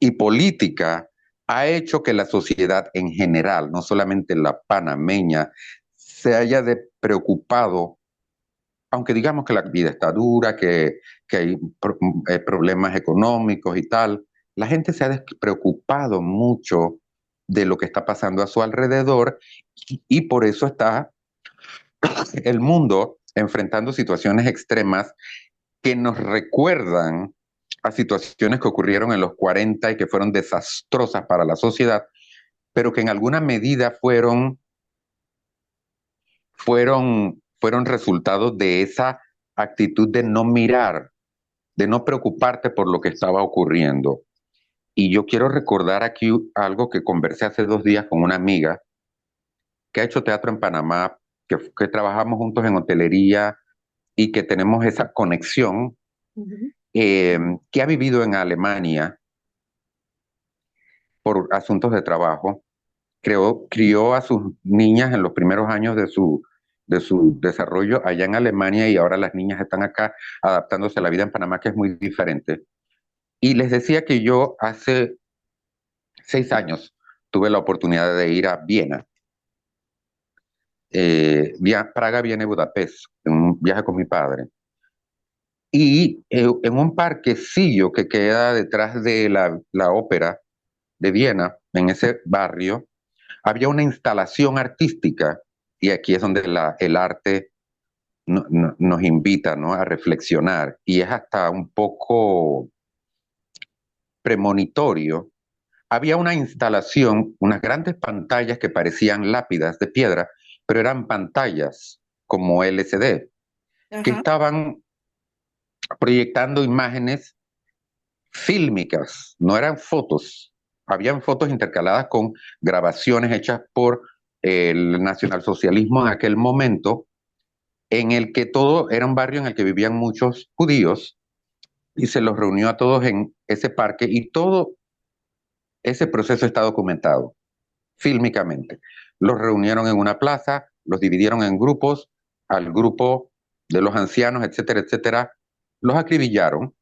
y política ha hecho que la sociedad en general, no solamente la panameña, se haya preocupado, aunque digamos que la vida está dura, que hay problemas económicos y tal, la gente se ha preocupado mucho de lo que está pasando a su alrededor y por eso está el mundo enfrentando situaciones extremas que nos recuerdan a situaciones que ocurrieron en los 40 y que fueron desastrosas para la sociedad, pero que en alguna medida fueron resultados de esa actitud de no mirar, de no preocuparte por lo que estaba ocurriendo. Y yo quiero recordar aquí algo que conversé hace 2 días con una amiga que ha hecho teatro en Panamá, que trabajamos juntos en hotelería y que tenemos esa conexión. eh, que ha vivido en Alemania por asuntos de trabajo, crió a sus niñas en los primeros años de su desarrollo allá en Alemania y ahora las niñas están acá adaptándose a la vida en Panamá, que es muy diferente. Y les decía que yo hace 6 años tuve la oportunidad de ir a Viena, Praga, Viena y Budapest, en un viaje con mi padre. Y en un parquecillo que queda detrás de la ópera de Viena, en ese barrio, había una instalación artística, y aquí es donde el arte nos invita, ¿no?, a reflexionar, y es hasta un poco premonitorio. Había una instalación, unas grandes pantallas que parecían lápidas de piedra, pero eran pantallas como LCD, que Ajá. estaban proyectando imágenes fílmicas, no eran fotos. Habían fotos intercaladas con grabaciones hechas por el nacionalsocialismo en aquel momento, en el que todo era un barrio en el que vivían muchos judíos y se los reunió a todos en ese parque y todo ese proceso está documentado fílmicamente. Los reunieron en una plaza, los dividieron en grupos, al grupo de los ancianos, etcétera, etcétera, los acribillaron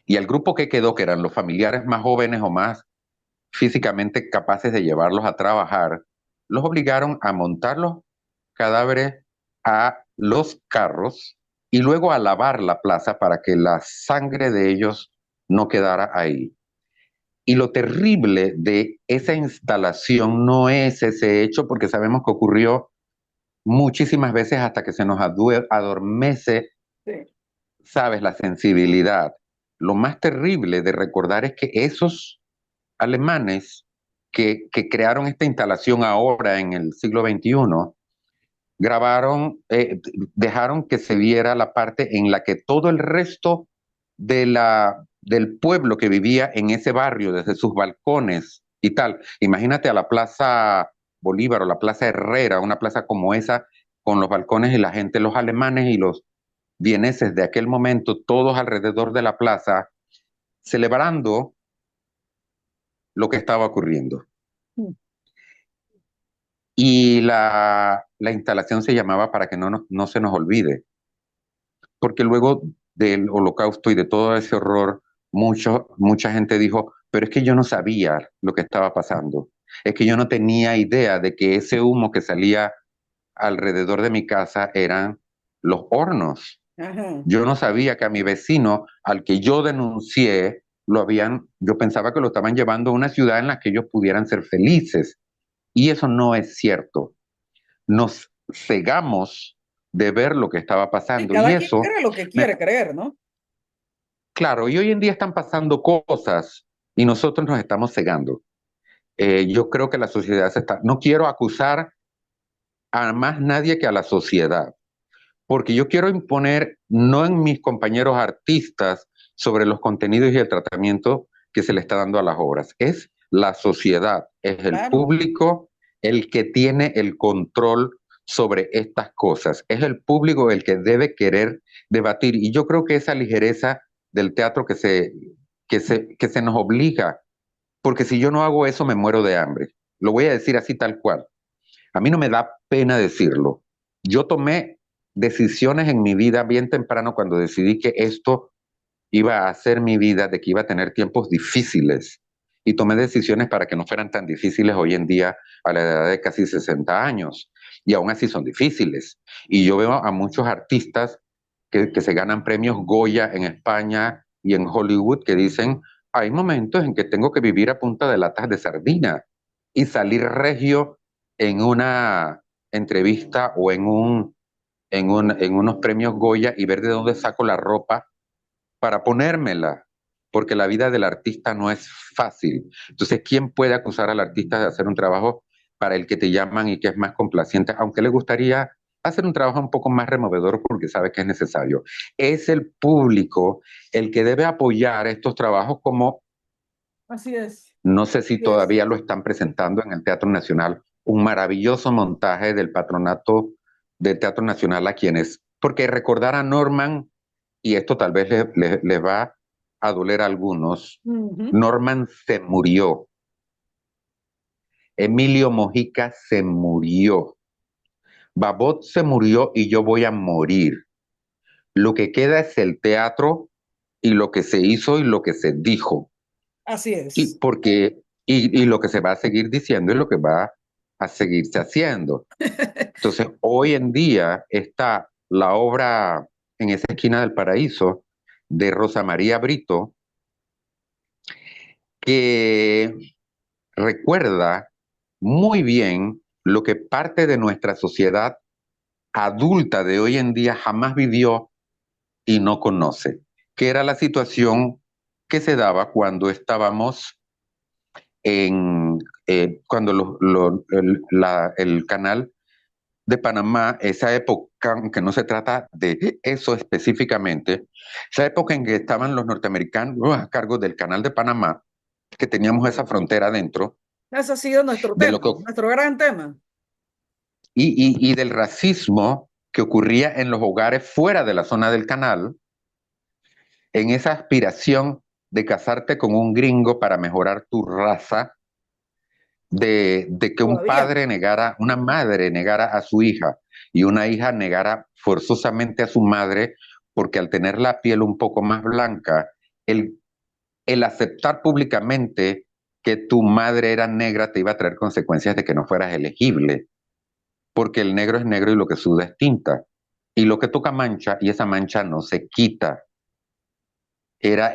y al grupo que quedó, que eran los familiares más jóvenes o más físicamente capaces de llevarlos a trabajar, los obligaron a montar los cadáveres a los carros y luego a lavar la plaza para que la sangre de ellos no quedara ahí. Y lo terrible de esa instalación no es ese hecho, porque sabemos que ocurrió muchísimas veces hasta que se nos adormece, Sí. sabes, la sensibilidad. Lo más terrible de recordar es que esos alemanes que crearon esta instalación ahora en el siglo XXI, grabaron, dejaron que se viera la parte en la que todo el resto del pueblo que vivía en ese barrio, desde sus balcones y tal. Imagínate a la Plaza Bolívar o la Plaza Herrera, una plaza como esa, con los balcones y la gente, los alemanes y los vieneses de aquel momento, todos alrededor de la plaza, celebrando lo que estaba ocurriendo. Mm. Y la instalación se llamaba Para que no se nos olvide, porque luego del holocausto y de todo ese horror, mucha gente dijo, pero es que yo no sabía lo que estaba pasando, es que yo no tenía idea de que ese humo que salía alrededor de mi casa eran los hornos. Ajá. Yo no sabía que a mi vecino, al que yo denuncié, yo pensaba que lo estaban llevando a una ciudad en la que ellos pudieran ser felices. Y eso no es cierto. Nos cegamos de ver lo que estaba Y pasando. Y cada quien eso, cree lo que me, quiere creer, ¿no? claro, y hoy en día están pasando cosas y nosotros nos estamos cegando. Yo creo que la sociedad no quiero acusar a más nadie que a la sociedad, porque yo quiero imponer no en mis compañeros artistas sobre los contenidos y el tratamiento que se le está dando a las obras. Es la sociedad, es el Claro. público el que tiene el control sobre estas cosas. Es el público el que debe querer debatir. Y yo creo que esa ligereza del teatro que se nos obliga, porque si yo no hago eso me muero de hambre. Lo voy a decir así tal cual. A mí no me da pena decirlo. Yo tomé decisiones en mi vida bien temprano cuando decidí que esto iba a ser mi vida, de que iba a tener tiempos difíciles. Y tomé decisiones para que no fueran tan difíciles hoy en día a la edad de casi 60 años. Y aún así son difíciles. Y yo veo a muchos artistas que se ganan premios Goya en España y en Hollywood que dicen, hay momentos en que tengo que vivir a punta de latas de sardina y salir regio en una entrevista o en unos premios Goya y ver de dónde saco la ropa para ponérmela, porque la vida del artista no es fácil. Entonces, ¿quién puede acusar al artista de hacer un trabajo para el que te llaman y que es más complaciente, aunque le gustaría hacer un trabajo un poco más removedor porque sabe que es necesario? Es el público el que debe apoyar estos trabajos como, Así es. no sé si Así es. todavía lo están presentando en el Teatro Nacional, un maravilloso montaje del patronato del Teatro Nacional a quienes, porque recordar a Norman y esto tal vez les va a doler a algunos, Ujú. Norman se murió, Emilio Mojica se murió, Babot se murió y yo voy a morir. Lo que queda es el teatro y lo que se hizo y lo que se dijo. Así Y es. porque, y lo que se va a seguir diciendo y lo que va a seguirse haciendo. Entonces, hoy en día está la obra en esa esquina del paraíso de Rosa María Brito, que recuerda muy bien lo que parte de nuestra sociedad adulta de hoy en día jamás vivió y no conoce, que era la situación que se daba cuando estábamos cuando el canal de Panamá, esa época, aunque no se trata de eso específicamente, esa época en que estaban los norteamericanos a cargo del canal de Panamá, que teníamos esa frontera dentro, Ese ha sido nuestro de lo tema, que, nuestro gran tema. y del racismo que ocurría en los hogares fuera de la zona del canal, en esa aspiración de casarte con un gringo para mejorar tu raza, de que un Todavía. padre negara, una madre negara a su hija y una hija negara forzosamente a su madre, porque al tener la piel un poco más blanca, el, el aceptar públicamente que tu madre era negra te iba a traer consecuencias de que no fueras elegible, porque el negro es negro y lo que suda es tinta. Y lo que toca mancha, y esa mancha no se quita. Era,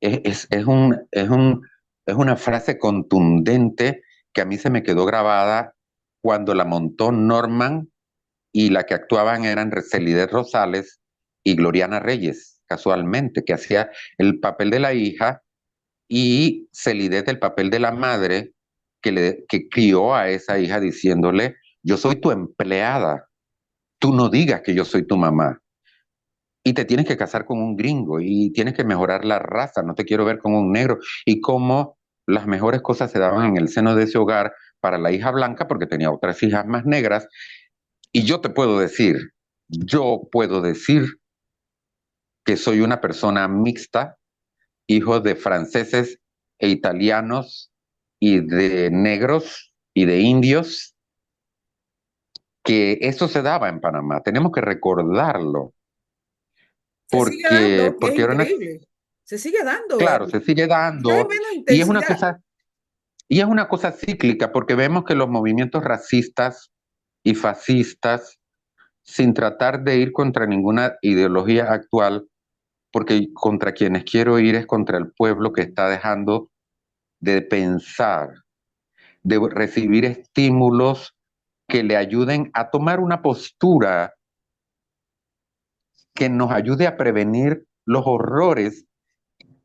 es una frase contundente que a mí se me quedó grabada cuando la montó Norman y la que actuaban eran Celide Rosales y Gloriana Reyes, casualmente, que hacía el papel de la hija y Celide el papel de la madre que crió a esa hija diciéndole, yo soy tu empleada, tú no digas que yo soy tu mamá. Y te tienes que casar con un gringo y tienes que mejorar la raza, no te quiero ver con un negro. Y cómo las mejores cosas se daban en el seno de ese hogar para la hija blanca porque tenía otras hijas más negras. Y yo puedo decir que soy una persona mixta, hijo de franceses e italianos y de negros y de indios, que eso se daba en Panamá. Tenemos que recordarlo Se sigue dando, que es porque era una, increíble. Se sigue dando. claro, se sigue Quizás en dando menos y es una intensidad. cosa, y es una cosa cíclica porque vemos que los movimientos racistas y fascistas, sin tratar de ir contra ninguna ideología actual, porque contra quienes quiero ir es contra el pueblo que está dejando de pensar, de recibir estímulos que le ayuden a tomar una postura que nos ayude a prevenir los horrores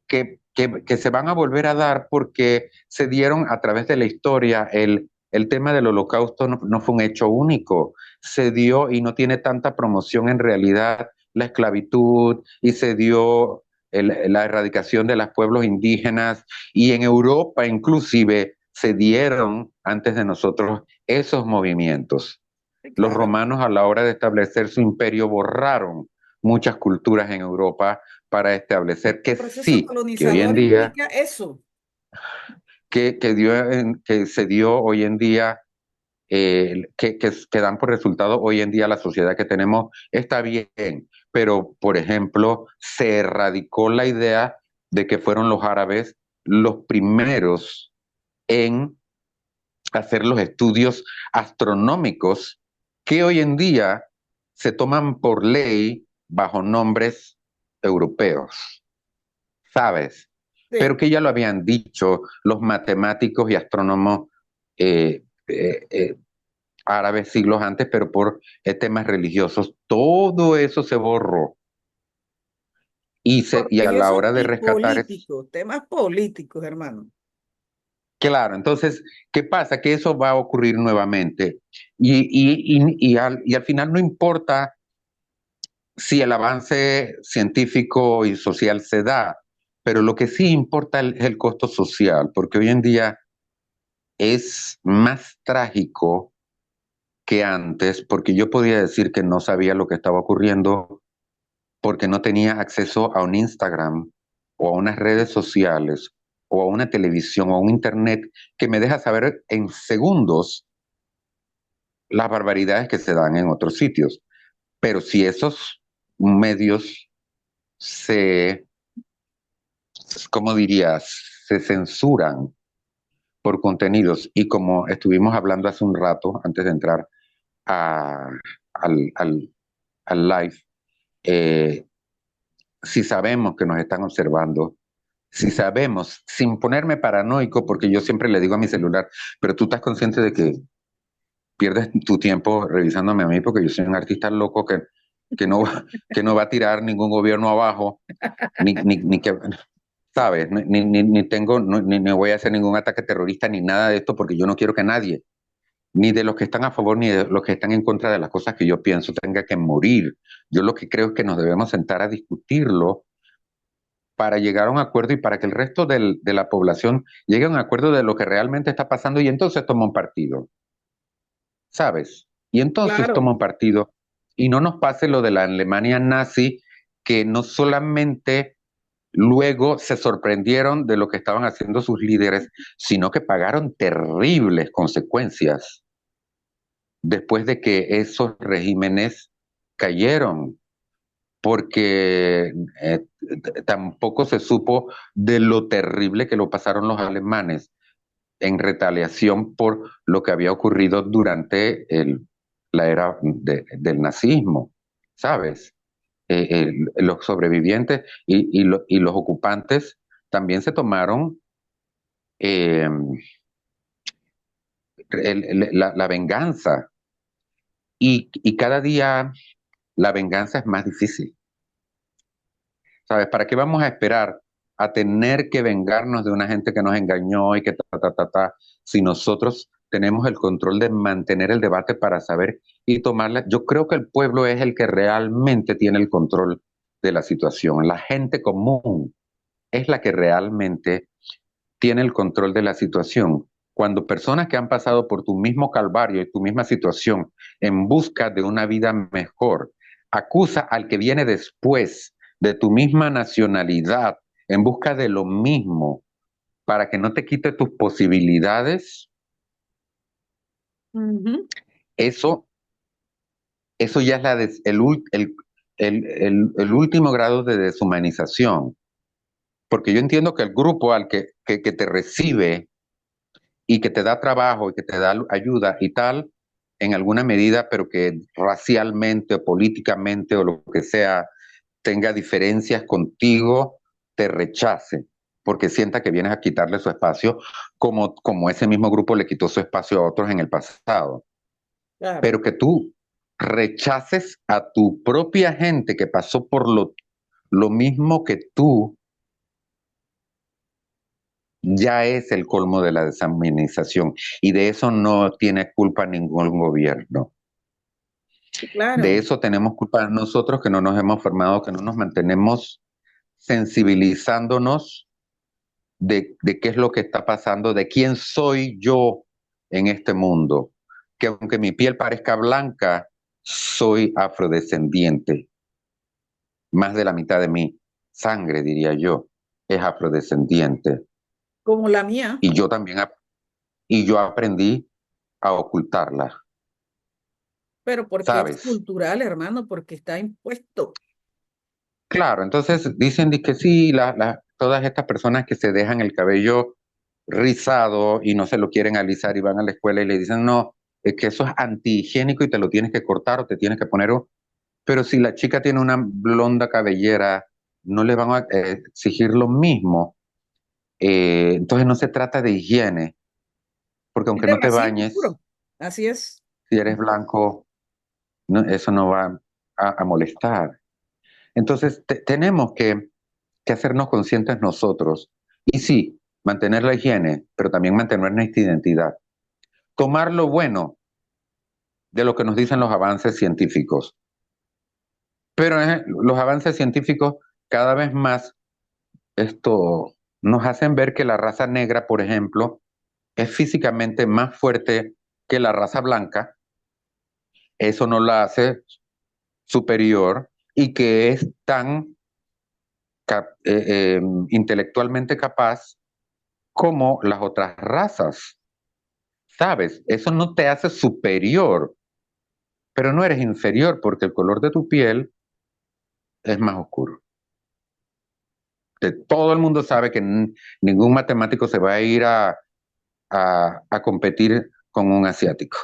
que se van a volver a dar porque se dieron a través de la historia. El tema del holocausto no fue un hecho único, se dio y no tiene tanta promoción en realidad la esclavitud y se dio la erradicación de los pueblos indígenas y en Europa inclusive se dieron antes de nosotros esos movimientos. Sí, Los claro. romanos a la hora de establecer su imperio borraron muchas culturas en Europa para establecer El que proceso sí, que hoy en colonizador día, implica eso. que se dio hoy en día, que dan por resultado hoy en día la sociedad que tenemos, está bien, pero por ejemplo, se erradicó la idea de que fueron los árabes los primeros en hacer los estudios astronómicos que hoy en día se toman por ley bajo nombres europeos, ¿sabes? Pero Sí. que ya lo habían dicho los matemáticos y astrónomos eh, eh, eh, árabes siglos antes, pero por temas religiosos. Todo eso se borró. Y a la Religiosos hora de y rescatar, políticos, temas políticos, hermano. claro, entonces, ¿qué pasa? Que eso va a ocurrir nuevamente. Y al final no importa si el avance científico y social se da, pero lo que sí importa es el costo social, porque hoy en día es más trágico que antes, porque yo podía decir que no sabía lo que estaba ocurriendo porque no tenía acceso a un Instagram o a unas redes sociales o a una televisión o a un internet que me deja saber en segundos las barbaridades que se dan en otros sitios. Pero si esos medios se, ¿cómo dirías? Se censuran por contenidos y como estuvimos hablando hace un rato antes de entrar a- al, al live, eh, si sabemos que nos están observando, si sabemos, sin ponerme paranoico, porque yo siempre le digo a mi celular, pero tú estás consciente de que pierdes tu tiempo revisándome a mí porque yo soy un artista loco que no, que no va a tirar ningún gobierno abajo, ni que, ¿sabes? Ni tengo, ni voy a hacer ningún ataque terrorista ni nada de esto porque yo no quiero que nadie, ni de los que están a favor ni de los que están en contra de las cosas que yo pienso, tenga que morir. Yo lo que creo es que nos debemos sentar a discutirlo para llegar a un acuerdo y para que el resto de la población llegue a un acuerdo de lo que realmente está pasando y entonces toma un partido, ¿sabes? Y entonces Claro, toma un partido y no nos pase lo de la Alemania nazi, que no solamente luego se sorprendieron de lo que estaban haciendo sus líderes, sino que pagaron terribles consecuencias después de que esos regímenes cayeron, porque tampoco se supo de lo terrible que lo pasaron los alemanes en retaliación por lo que había ocurrido durante la era del nazismo, ¿sabes? Los sobrevivientes y los ocupantes también se tomaron eh, la venganza y cada día la venganza es más difícil. ¿Sabes? ¿Para qué vamos a esperar a tener que vengarnos de una gente que nos engañó y que si nosotros tenemos el control de mantener el debate para saber y tomarla? Yo creo que el pueblo es el que realmente tiene el control de la situación. La gente común es la que realmente tiene el control de la situación. Cuando personas que han pasado por tu mismo calvario y tu misma situación en busca de una vida mejor, acusa al que viene después de tu misma nacionalidad en busca de lo mismo para que no te quite tus posibilidades, ujú, eso, eso ya es el último grado de deshumanización. Porque yo entiendo que el grupo que te recibe y que te da trabajo y que te da ayuda y tal, en alguna medida, pero que racialmente o políticamente o lo que sea tenga diferencias contigo, te rechace, porque sienta que vienes a quitarle su espacio, como ese mismo grupo le quitó su espacio a otros en el pasado. claro. Pero que tú rechaces a tu propia gente que pasó por lo mismo que tú, ya es el colmo de la desaminización y de eso no tiene culpa ningún gobierno. Sí, De claro. eso tenemos culpa nosotros que no nos hemos formado, que no nos mantenemos sensibilizándonos de qué es lo que está pasando, de quién soy yo en este mundo. Que aunque mi piel parezca blanca, soy afrodescendiente. Más de la mitad de mi sangre, diría yo, es afrodescendiente. Como la mía, Y yo también, y yo aprendí a ocultarla, pero porque es ¿sabes? cultural, hermano, porque está impuesto. Claro, entonces dicen de que sí, todas estas personas que se dejan el cabello rizado y no se lo quieren alisar y van a la escuela y le dicen, no, es que eso es antihigiénico y te lo tienes que cortar o te tienes que poner. Pero si la chica tiene una blonda cabellera, no le van a exigir lo mismo. Entonces no se trata de higiene, porque Es aunque de no te racismo bañes, puro. Así es. si eres blanco, eso no va a molestar. Entonces tenemos que hacernos conscientes nosotros. Y sí, mantener la higiene, pero también mantener nuestra identidad. Tomar lo bueno de lo que nos dicen los avances científicos. Pero los avances científicos cada vez más esto nos hacen ver que la raza negra, por ejemplo, es físicamente más fuerte que la raza blanca. Eso no la hace superior y que es tan intelectualmente capaz como las otras razas. ¿Sabes? Eso no te hace superior, pero no eres inferior porque el color de tu piel es más oscuro. Todo el mundo sabe que ningún matemático se va a ir a competir con un asiático.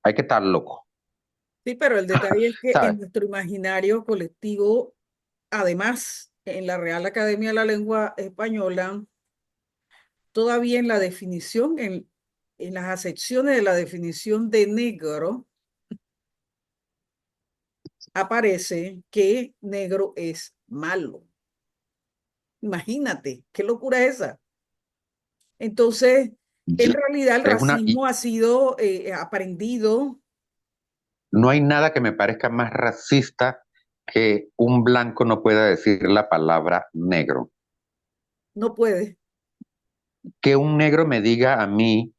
Hay que estar loco, Sí, pero el detalle es que en ¿sabes? nuestro imaginario colectivo, además, en la Real Academia de la Lengua Española, todavía en la definición, en las acepciones de la definición de negro, aparece que negro es malo. Imagínate, qué locura es esa. Entonces, en Yo- realidad el es una, racismo y ha sido aprendido, no hay nada que me parezca más racista que un blanco no pueda decir la palabra negro. no puede. Que un negro me diga a mí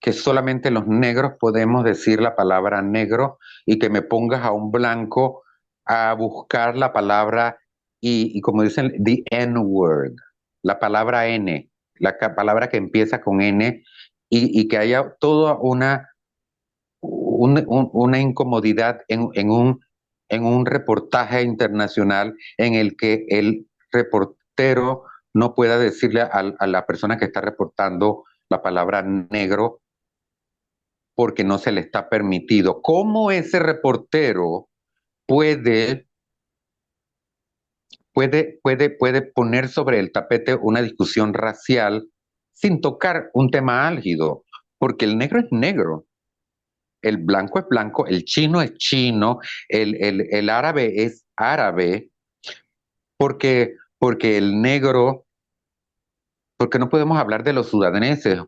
que solamente los negros podemos decir la palabra negro y que me pongas a un blanco a buscar la palabra y como dicen, the N-word, la palabra N, palabra que empieza con N y que haya toda una incomodidad en un reportaje internacional en el que el reportero no pueda decirle a la persona que está reportando la palabra negro porque no se le está permitido. ¿Cómo ese reportero puede, puede poner sobre el tapete una discusión racial sin tocar un tema álgido? Porque el negro es negro, el blanco es blanco, el chino es chino, el árabe es árabe, porque el negro, porque no podemos hablar de los sudaneses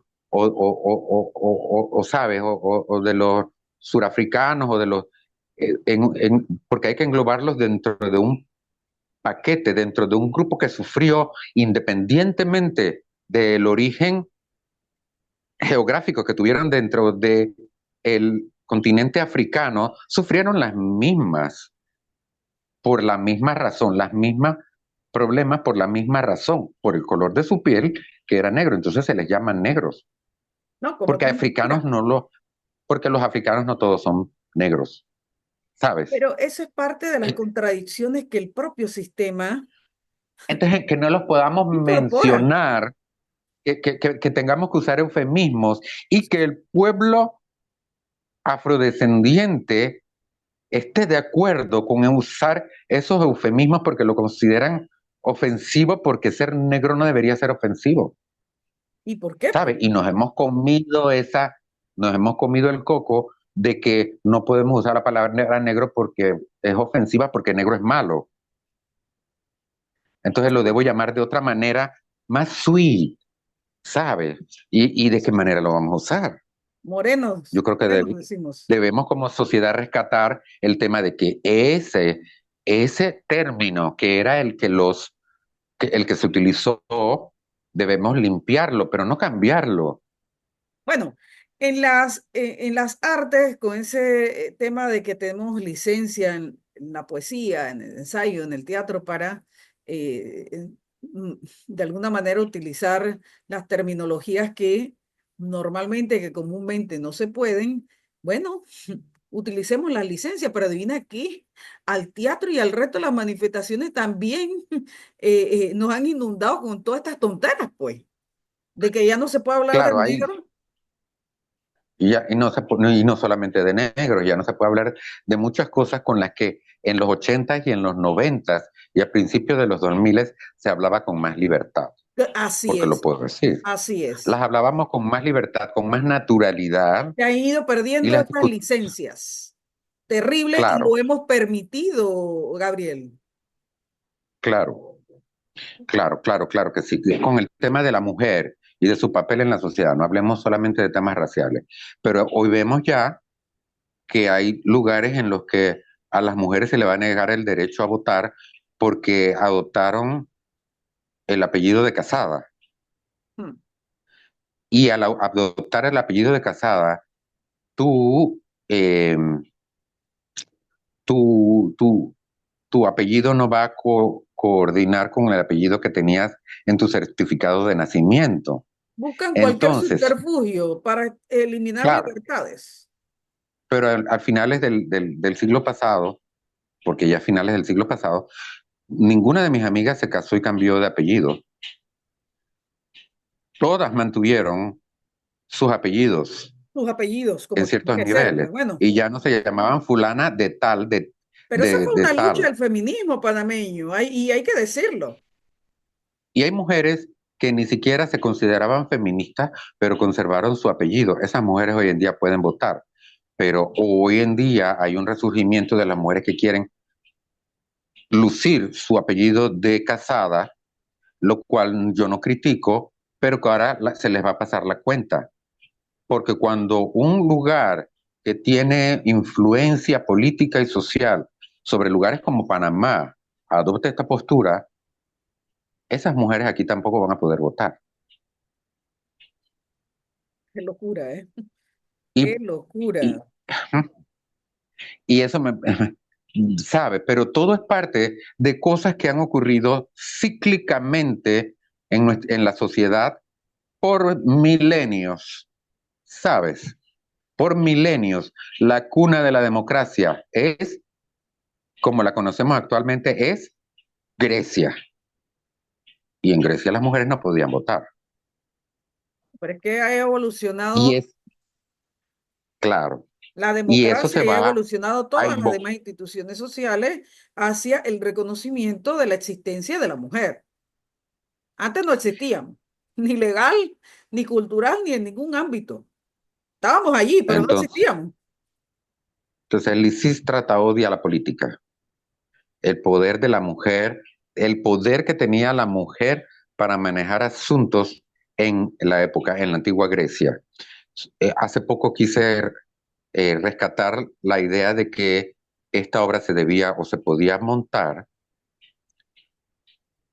¿sabes? O de los surafricanos o de los... porque hay que englobarlos dentro de un paquete, dentro de un grupo que sufrió independientemente del origen geográfico que tuvieron dentro de el continente africano, sufrieron las mismas, por la misma razón, las mismas problemas por la misma razón, por el color de su piel, que era negro, entonces se les llaman negros, No, como porque tú me africanos digas. no lo, porque los africanos no todos son negros, ¿sabes? Pero eso es parte de las contradicciones que el propio sistema Entonces, que no los podamos incorpora. mencionar, que tengamos que usar eufemismos y que el pueblo afrodescendiente esté de acuerdo con usar esos eufemismos porque lo consideran ofensivo, porque ser negro no debería ser ofensivo, ¿Y por qué? Pues, ¿sabes? Y nos hemos comido el coco de que no podemos usar la palabra negro porque es ofensiva, porque negro es malo. Entonces lo debo llamar de otra manera más sweet, ¿sabes? Y de qué manera lo vamos a usar. Yo creo que morenos decimos. debemos como sociedad rescatar el tema de que ese término que era el que se utilizó, debemos limpiarlo, pero no cambiarlo. Bueno, en las artes, con ese tema de que tenemos licencia en la poesía, en el ensayo, en el teatro, para de alguna manera utilizar las terminologías que normalmente, que comúnmente no se pueden, bueno, utilicemos la licencia, pero adivina qué, al teatro y al resto de las manifestaciones también nos han inundado con todas estas tonteras, pues, de que ya no se puede hablar Claro, del hay, negro. y no y no solamente de negros, ya no se puede hablar de muchas cosas con las que en los 80 y en los 90 y a principios de los 2000 se hablaba con más libertad, Así porque lo es, puedo decir. así es. Las hablábamos con más libertad, con más naturalidad, Se han ido y perdiendo las estas licencias. Terrible y claro, lo hemos permitido, Gabriel. claro, claro que sí. Con el tema de la mujer y de su papel en la sociedad, no hablemos solamente de temas raciales, pero hoy vemos ya que hay lugares en los que a las mujeres se le va a negar el derecho a votar porque adoptaron el apellido de Casada. Hmm. Y al adoptar el apellido de Casada, tú, eh, tu apellido no va a coordinar con el apellido que tenías en tu certificado de nacimiento. Buscan cualquier Entonces, subterfugio para eliminar claro, libertades. pero a finales del siglo pasado, porque ya a finales del siglo pasado, ninguna de mis amigas se casó y cambió de apellido. Todas mantuvieron sus apellidos Sus apellidos, en como tienen ciertos que ser. Pues niveles bueno, y ya no se llamaban fulana de tal, pero esa fue de una lucha tal. del feminismo panameño, y hay que decirlo. Y hay mujeres que ni siquiera se consideraban feministas, pero conservaron su apellido. Esas mujeres hoy en día pueden votar, pero hoy en día hay un resurgimiento de las mujeres que quieren lucir su apellido de casada, lo cual yo no critico, pero que ahora se les va a pasar la cuenta. Porque cuando un lugar que tiene influencia política y social sobre lugares como Panamá adopta esta postura, esas mujeres aquí tampoco van a poder votar. Qué locura, ¿eh? Qué Y, y, locura. y eso me, sabe, pero todo es parte de cosas que han ocurrido cíclicamente en la sociedad por milenios, ¿sabes? Por milenios. La cuna de la democracia es, como la conocemos actualmente, es Grecia. Y en Grecia las mujeres no podían votar. Pero es que ha Y evolucionado es claro. la Y eso se democracia y ha va evolucionado a todas las demás instituciones sociales hacia el reconocimiento de la existencia de la mujer. Antes no existían, ni legal, ni cultural, ni en ningún ámbito. Estábamos allí, pero no entonces, existíamos. entonces el Lisístrata odia la política, el poder de la mujer, el poder que tenía la mujer para manejar asuntos en la época, en la antigua Grecia. Hace poco quise rescatar la idea de que esta obra se debía o se podía montar,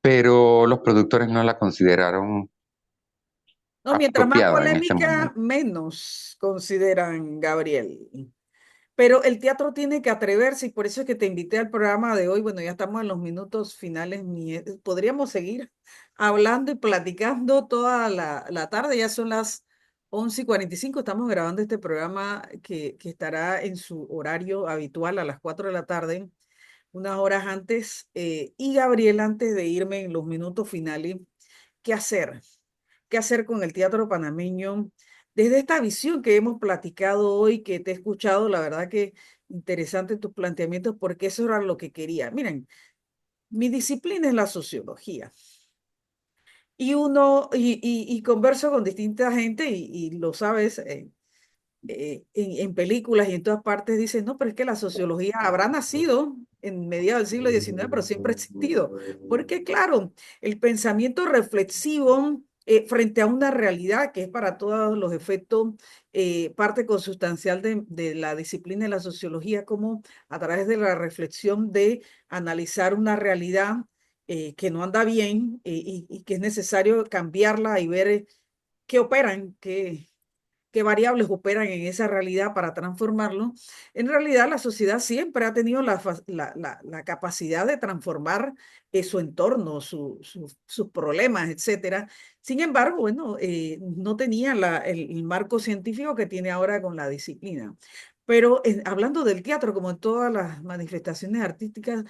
pero los productores no la consideraron No, mientras más apropiada en ese polémica, momento. menos consideran Gabriel. Pero el teatro tiene que atreverse y por eso es que te invité al programa de hoy. Bueno, ya estamos en los minutos finales. Podríamos seguir hablando y platicando toda la tarde. Ya son las 11:45. Estamos grabando este programa que estará en su horario habitual a las 4 de la tarde, unas horas antes. Y Gabriel, antes de irme en los minutos finales, ¿qué hacer? ¿Qué hacer con el teatro panameño? Desde esta visión que hemos platicado hoy, que te he escuchado, la verdad que interesante tus planteamientos, porque eso era lo que quería. Miren, mi disciplina es la sociología. Y converso con distinta gente, y lo sabes, en películas y en todas partes dicen, no, pero es que la sociología habrá nacido en mediados del siglo XIX, pero siempre ha existido. Porque claro, el pensamiento reflexivo frente a una realidad que es para todos los efectos parte consustancial de la disciplina de la sociología, como a través de la reflexión de analizar una realidad que no anda bien, y que es necesario cambiarla y ver qué operan, qué variables operan en esa realidad para transformarlo. En realidad, la sociedad siempre ha tenido la capacidad de transformar su entorno, sus problemas, etcétera. Sin embargo, bueno, no tenía el marco científico que tiene ahora con la disciplina. Pero hablando del teatro, como en todas las manifestaciones artísticas,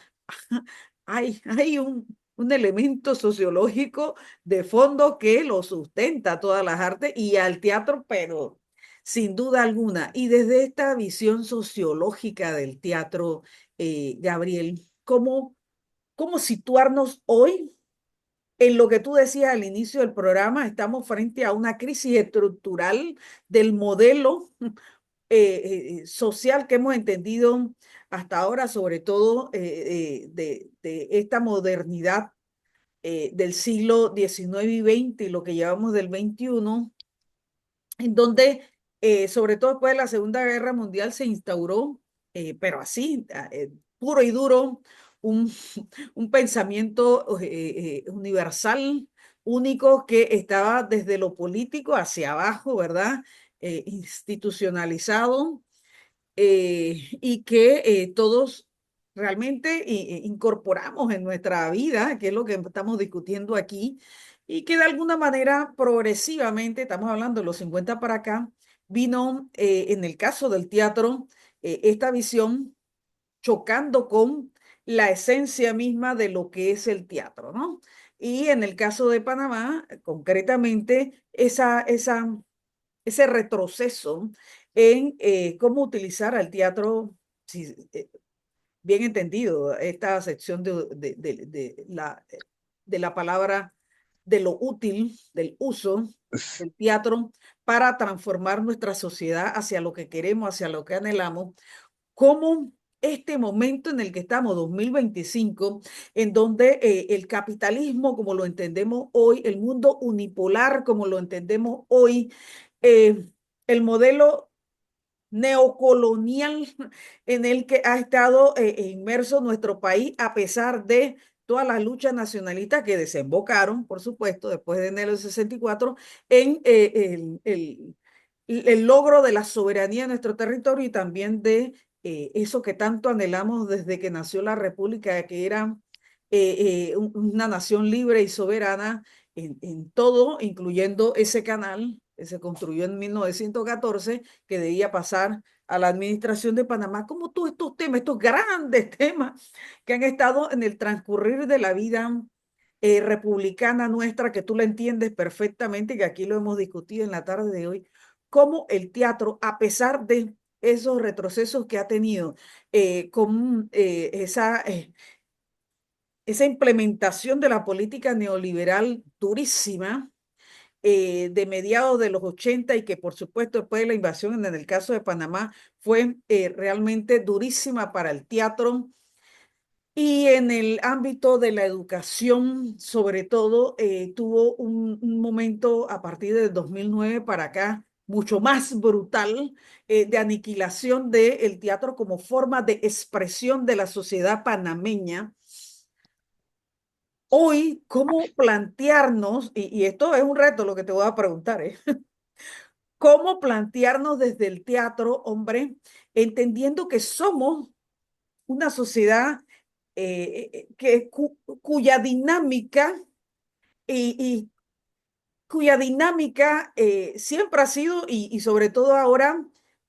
hay un elemento sociológico de fondo que lo sustenta a todas las artes y al teatro, pero sin duda alguna. Y desde esta visión sociológica del teatro, Gabriel, ¿cómo situarnos hoy en lo que tú decías al inicio del programa? Estamos frente a una crisis estructural del modelo social que hemos entendido hasta ahora, sobre todo de esta modernidad del siglo XIX y XX y lo que llevamos del XXI, en donde, sobre todo después de la Segunda Guerra Mundial, se instauró, pero así, puro y duro, un, un pensamiento universal, único, que estaba desde lo político hacia abajo, ¿verdad? Institucionalizado, y que todos realmente incorporamos en nuestra vida, que es lo que estamos discutiendo aquí, y que de alguna manera progresivamente, estamos hablando de los 50 para acá, vino en el caso del teatro esta visión chocando con la esencia misma de lo que es el teatro, ¿no? Y en el caso de Panamá, concretamente, ese retroceso en cómo utilizar al teatro, si, bien entendido, esta sección de la palabra, de lo útil, del uso del teatro para transformar nuestra sociedad hacia lo que queremos, hacia lo que anhelamos, como este momento en el que estamos, 2025, en donde el capitalismo, como lo entendemos hoy, el mundo unipolar, como lo entendemos hoy, eh, el modelo neocolonial en el que ha estado inmerso nuestro país, a pesar de todas las luchas nacionalistas que desembocaron, por supuesto, después de enero del 64, en el logro de la soberanía de nuestro territorio y también de eso que tanto anhelamos desde que nació la República, que era una nación libre y soberana en todo, incluyendo ese canal que se construyó en 1914, que debía pasar a la administración de Panamá, como todos estos temas, estos grandes temas que han estado en el transcurrir de la vida republicana nuestra, que tú la entiendes perfectamente, que aquí lo hemos discutido en la tarde de hoy, cómo el teatro, a pesar de esos retrocesos que ha tenido, con esa implementación de la política neoliberal durísima, de mediados de los 80 y que por supuesto después de la invasión en el caso de Panamá fue realmente durísima para el teatro y en el ámbito de la educación, sobre todo, tuvo un momento a partir del 2009 para acá mucho más brutal de aniquilación del teatro como forma de expresión de la sociedad panameña. Hoy, ¿cómo plantearnos, y esto es un reto lo que te voy a preguntar, cómo plantearnos desde el teatro, hombre, entendiendo que somos una sociedad cuya dinámica y cuya dinámica siempre ha sido y sobre todo ahora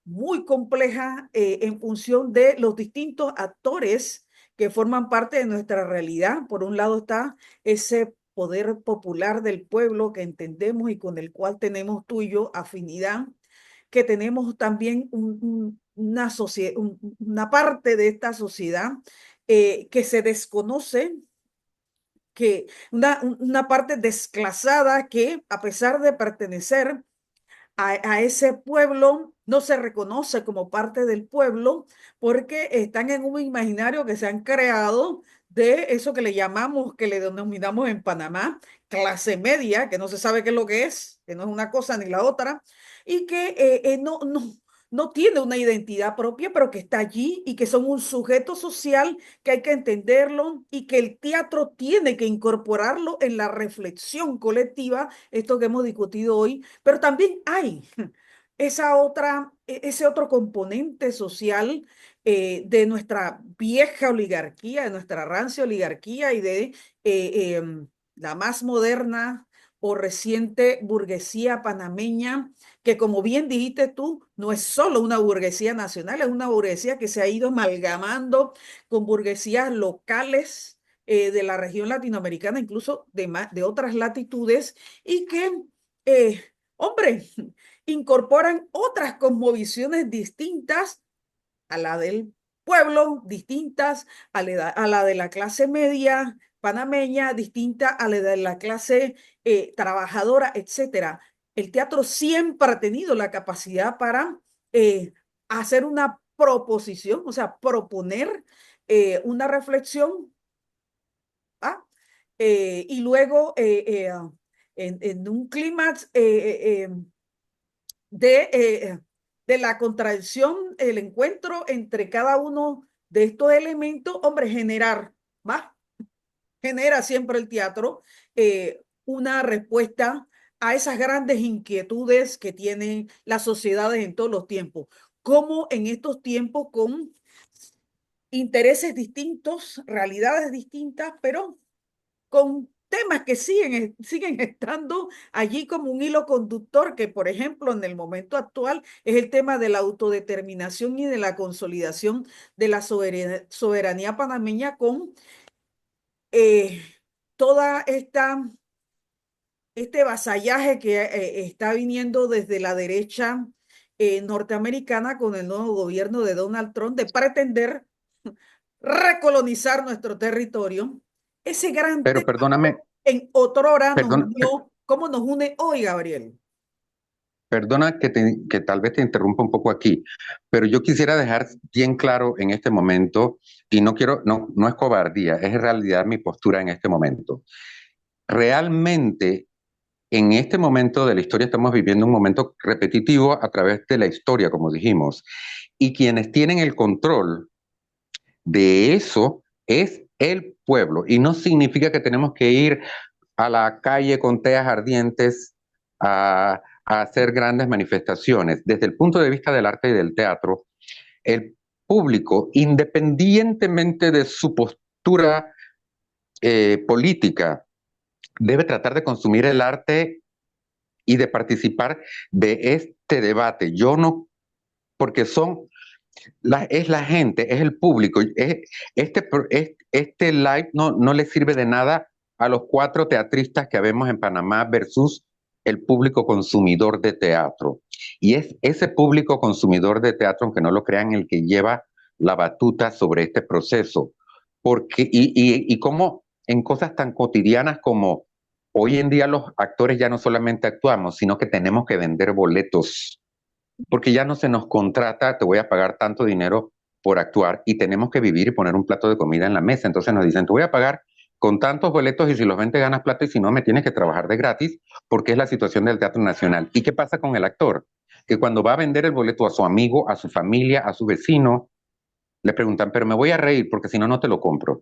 muy compleja en función de los distintos actores que forman parte de nuestra realidad. Por un lado está ese poder popular del pueblo que entendemos y con el cual tenemos tú y yo afinidad, que tenemos también una parte de esta sociedad que se desconoce, que una parte desclasada que a pesar de pertenecer a ese pueblo, no se reconoce como parte del pueblo porque están en un imaginario que se han creado de eso que le llamamos, que le denominamos en Panamá, clase media, que no se sabe qué es lo que no es una cosa ni la otra, y que no tiene una identidad propia, pero que está allí y que son un sujeto social que hay que entenderlo y que el teatro tiene que incorporarlo en la reflexión colectiva, esto que hemos discutido hoy, pero también hay ese otro componente social de nuestra vieja oligarquía, de nuestra rancia oligarquía y de la más moderna o reciente burguesía panameña, que como bien dijiste tú, no es solo una burguesía nacional, es una burguesía que se ha ido amalgamando con burguesías locales de la región latinoamericana, incluso de otras latitudes, y que, hombre, incorporan otras cosmovisiones distintas a la del pueblo, distintas a la de la clase media panameña, distinta a la de la clase trabajadora, etcétera. El teatro siempre ha tenido la capacidad para hacer una proposición, o sea, proponer una reflexión, ¿ah? Y luego en un clímax de, de la contradicción, el encuentro entre cada uno de estos elementos, hombre, ¿va? Genera siempre el teatro una respuesta a esas grandes inquietudes que tienen las sociedades en todos los tiempos. Como en estos tiempos con intereses distintos, realidades distintas, pero con temas que siguen estando allí como un hilo conductor, que por ejemplo en el momento actual es el tema de la autodeterminación y de la consolidación de la soberanía panameña con eh, toda este vasallaje que está viniendo desde la derecha norteamericana con el nuevo gobierno de Donald Trump de pretender recolonizar nuestro territorio. Ese gran Pero tema perdóname, en otrora nos perdón, unió, ¿cómo nos une hoy, Gabriel? perdona que tal vez te interrumpa un poco aquí, pero yo quisiera dejar bien claro en este momento, y no quiero, no es cobardía, es en realidad mi postura en este momento. Realmente, en este momento de la historia estamos viviendo un momento repetitivo a través de la historia, como dijimos, y quienes tienen el control de eso es el pueblo, y no significa que tenemos que ir a la calle con teas ardientes a hacer grandes manifestaciones. Desde el punto de vista del arte y del teatro, el público, independientemente de su postura política, debe tratar de consumir el arte y de participar de este debate. Yo no, porque es la gente, es el público. Este live no le sirve de nada a los cuatro teatristas que vemos en Panamá versus el público consumidor de teatro. Y es ese público consumidor de teatro, aunque no lo crean, el que lleva la batuta sobre este proceso. Y como en cosas tan cotidianas como hoy en día los actores ya no solamente actuamos, sino que tenemos que vender boletos porque ya no se nos contrata, te voy a pagar tanto dinero por actuar y tenemos que vivir y poner un plato de comida en la mesa. Entonces nos dicen, te voy a pagar con tantos boletos y si los vendes ganas plata y si no me tienes que trabajar de gratis porque es la situación del Teatro Nacional. ¿Y qué pasa con el actor? Que cuando va a vender el boleto a su amigo, a su familia, a su vecino, le preguntan, pero me voy a reír porque si no, no te lo compro.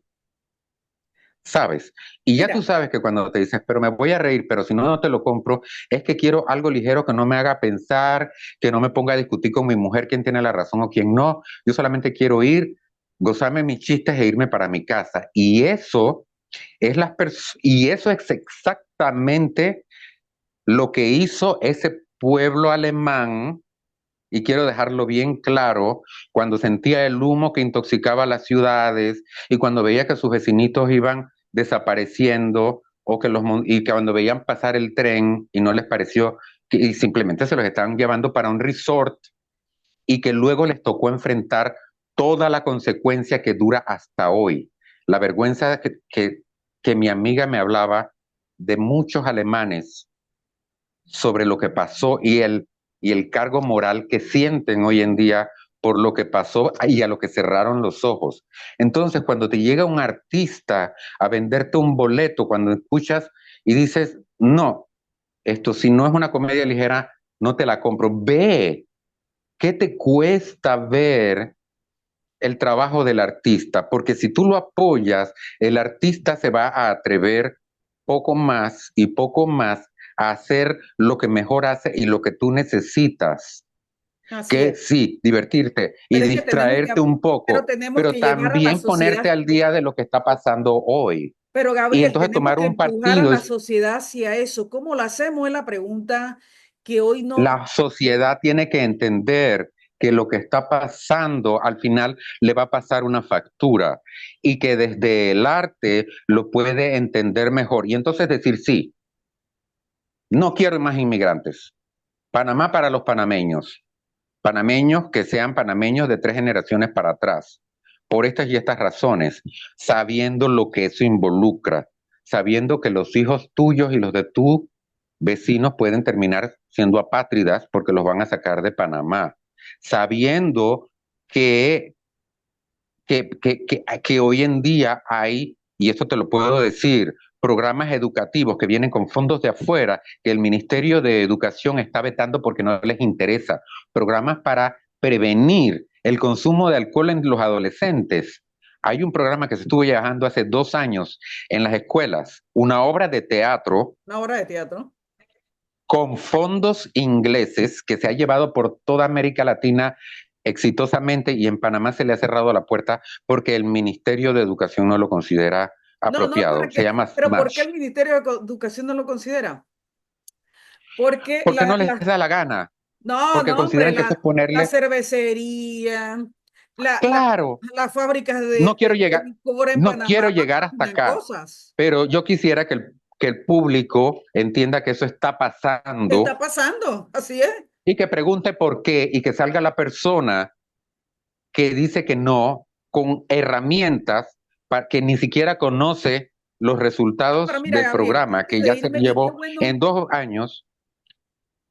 ¿Sabes? Y ya tú Mira, sabes que cuando te dices, pero me voy a reír, pero si no, no te lo compro, es que quiero algo ligero que no me haga pensar, que no me ponga a discutir con mi mujer quién tiene la razón o quién no. Yo solamente quiero ir, gozarme mis chistes e irme para mi casa. Y eso es exactamente lo que hizo ese pueblo alemán, y quiero dejarlo bien claro, cuando sentía el humo que intoxicaba las ciudades y cuando veía que sus vecinitos iban desapareciendo y que cuando veían pasar el tren y no les pareció y simplemente se los estaban llevando para un resort y que luego les tocó enfrentar toda la consecuencia que dura hasta hoy. La vergüenza que mi amiga me hablaba de muchos alemanes sobre lo que pasó y el cargo moral que sienten hoy en día por lo que pasó y a lo que cerraron los ojos. Entonces, cuando te llega un artista a venderte un boleto, cuando escuchas y dices, no, esto si no es una comedia ligera, no te la compro. Ve, ¿qué te cuesta ver el trabajo del artista? Porque si tú lo apoyas, el artista se va a atrever poco más y poco más a hacer lo que mejor hace y lo que tú necesitas, así que es. sí, divertirte y Pero es que distraerte un pero poco, tenemos pero que llevar a la también ponerte sociedad, al día de lo que está pasando hoy. pero Y Gabriel, entonces tenemos tomar que un empujar a partido. la sociedad hacia eso. ¿Cómo lo hacemos? Es la pregunta que hoy no, La sociedad tiene que entender que lo que está pasando al final le va a pasar una factura y que desde el arte lo puede entender mejor. Y entonces decir, sí, no quiero más inmigrantes. Panamá para los panameños. Panameños que sean panameños de 3 generaciones para atrás. Por estas y estas razones, sabiendo lo que eso involucra, sabiendo que los hijos tuyos y los de tu vecinos pueden terminar siendo apátridas porque los van a sacar de Panamá, sabiendo que, que hoy en día hay, y esto te lo puedo decir, programas educativos que vienen con fondos de afuera, que el Ministerio de Educación está vetando porque no les interesa, programas para prevenir el consumo de alcohol en los adolescentes. Hay un programa que se estuvo llevando hace 2 años en las escuelas, una obra de teatro una obra de teatro. con fondos ingleses que se ha llevado por toda América Latina exitosamente y en Panamá se le ha cerrado la puerta porque el Ministerio de Educación no lo considera No, no, apropiado. Se llama pero ¿por qué SMART. el Ministerio de Educación no lo considera? Porque Porque no les da la gana, no, porque no, hombre, consideran que eso es la ponerle, cervecería, la, la- claro, las fábricas no quiero de llegar, licor en no quiero Panamá llegar hasta patrocinan acá, cosas. pero yo quisiera que el público entienda que eso está ¿Qué está pasando pasando? Así es. y que pregunte por qué y que salga la persona que dice que no con herramientas para que ni siquiera conoce los No, pero resultados mira, del Gabriel, programa antes que de ya se irme, y qué llevó bueno, en 2 años,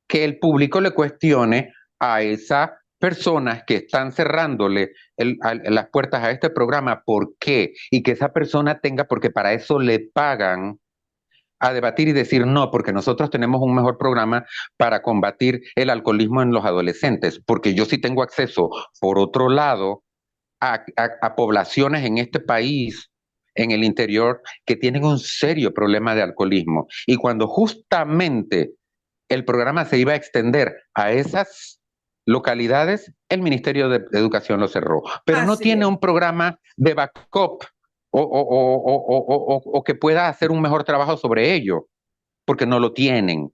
que el público le cuestione a esas personas que están cerrándole las puertas a este programa, ¿por qué? Y que esa persona tenga, porque para eso le pagan a debatir y decir no, porque nosotros tenemos un mejor programa para combatir el alcoholismo en los adolescentes, porque yo sí tengo acceso, por otro lado, a poblaciones en este país, en el interior, que tienen un serio problema de alcoholismo. Y cuando justamente el programa se iba a extender a esas localidades, el Ministerio de Educación lo cerró. Pero no así tiene es. un programa de backup o que pueda hacer un mejor trabajo sobre ello, porque no lo tienen.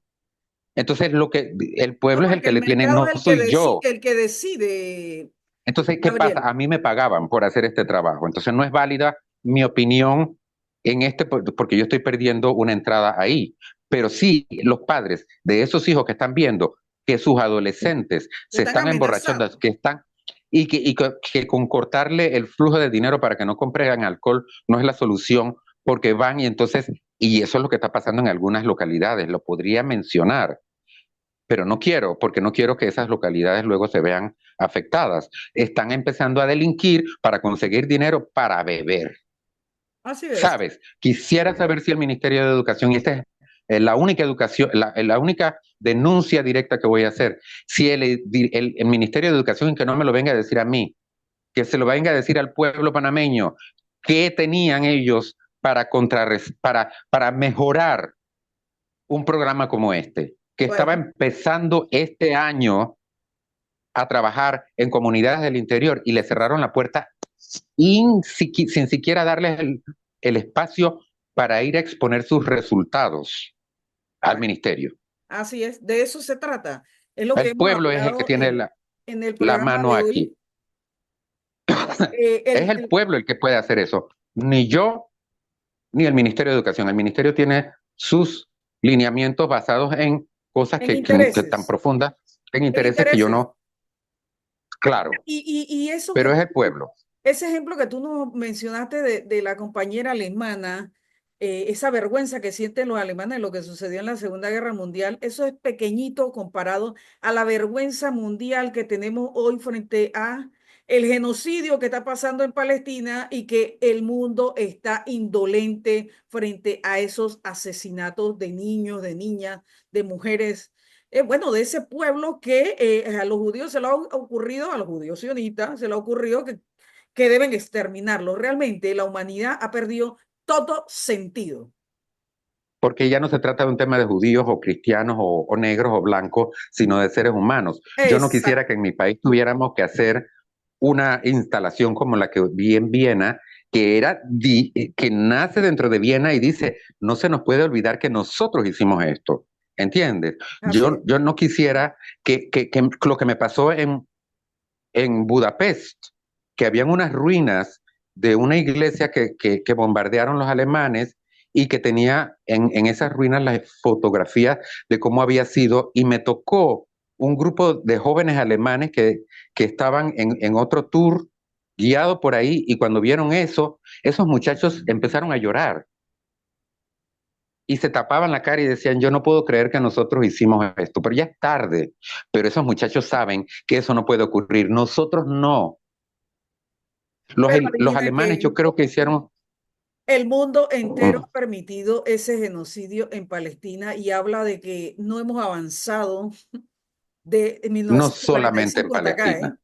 Entonces, lo que el No, pueblo es el porque que el le tiene, mercado no es soy yo. el que decide, Entonces, ¿qué pasa? Gabriel. A mí me pagaban por hacer este trabajo. Entonces, no es válida mi opinión en este, porque yo estoy perdiendo una entrada ahí. Pero sí, los padres de esos hijos que están viendo que sus adolescentes se Están están emborrachando, amenazados. que están, que con cortarle el flujo de dinero para que no compren alcohol no es la solución, porque van y entonces, y eso es lo que está pasando en algunas localidades, lo podría mencionar, pero no quiero, porque no quiero que esas localidades luego se vean afectadas. Están empezando a delinquir para conseguir dinero para beber. Así es. ¿Sabes? Quisiera saber si el Ministerio de Educación, y esta es la única educación, la única denuncia directa que voy a hacer, si el Ministerio de Educación, que no me lo venga a decir a mí, que se lo venga a decir al pueblo panameño, qué tenían ellos para mejorar un programa como este, que estaba Bueno, empezando este año a trabajar en comunidades del interior y le cerraron la puerta sin siquiera darles el espacio para ir a exponer sus resultados al bueno, ministerio. así es. De eso se trata. Es lo que El hemos pueblo es el que hablado tiene en el la programa mano de aquí. hoy. Es el pueblo el que puede hacer eso. Ni yo, ni el Ministerio de Educación. El ministerio tiene sus lineamientos basados en cosas En que tan intereses, profundas, en en intereses que yo intereses. no, claro, Y eso que pero es el pueblo. ese ejemplo que tú nos mencionaste de la compañera alemana, esa vergüenza que sienten los alemanes de lo que sucedió en la Segunda Guerra Mundial, eso es pequeñito comparado a la vergüenza mundial que tenemos hoy frente a el genocidio que está pasando en Palestina y que el mundo está indolente frente a esos asesinatos de niños, de niñas, de mujeres. Bueno, de ese pueblo que a los judíos se le ha ocurrido, a los judíos sionistas, se le ha ocurrido que deben exterminarlo. Realmente la humanidad ha perdido todo sentido. Porque ya no se trata de un tema de judíos o cristianos o negros o blancos, sino de seres humanos. Yo no quisiera Exacto. que en mi país tuviéramos que hacer una instalación como la que vi en Viena, que nace dentro de Viena y dice, no se nos puede olvidar que nosotros hicimos esto. ¿Entiendes? Así es. Yo no quisiera que lo que me pasó en Budapest, que habían unas ruinas de una iglesia que bombardearon los alemanes y que tenía en esas ruinas las fotografías de cómo había sido, y me tocó un grupo de jóvenes alemanes que estaban en otro tour guiado por ahí, y cuando vieron eso, esos muchachos empezaron a llorar y se tapaban la cara y decían, yo no puedo creer que nosotros hicimos esto, pero ya es tarde, pero esos muchachos saben que eso no puede ocurrir, nosotros no. Pero Los adivina alemanes yo que creo que hicieron, el mundo entero mm, ha permitido ese genocidio en Palestina y habla de que no hemos avanzado de no solamente en 1945 hasta acá, ¿eh? Palestina,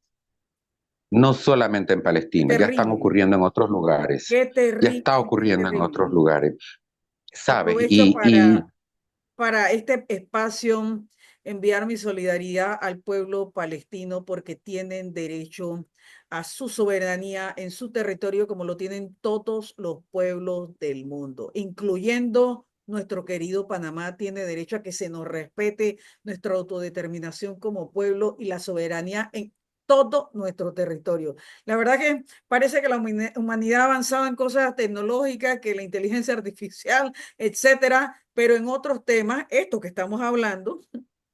no solamente en Qué Palestina, ya están terrible, ocurriendo en otros lugares, qué ya está terrible, qué ocurriendo en otros terrible. lugares, ¿sabes? Aprovecho para este espacio. enviar mi solidaridad al pueblo palestino porque tienen derecho a su soberanía en su territorio como lo tienen todos los pueblos del mundo, incluyendo nuestro querido Panamá tiene derecho a que se nos respete nuestra autodeterminación como pueblo y la soberanía en todo nuestro territorio. La verdad que parece que la humanidad ha avanzado en cosas tecnológicas, que la inteligencia artificial, etcétera, pero en otros temas, esto que estamos hablando,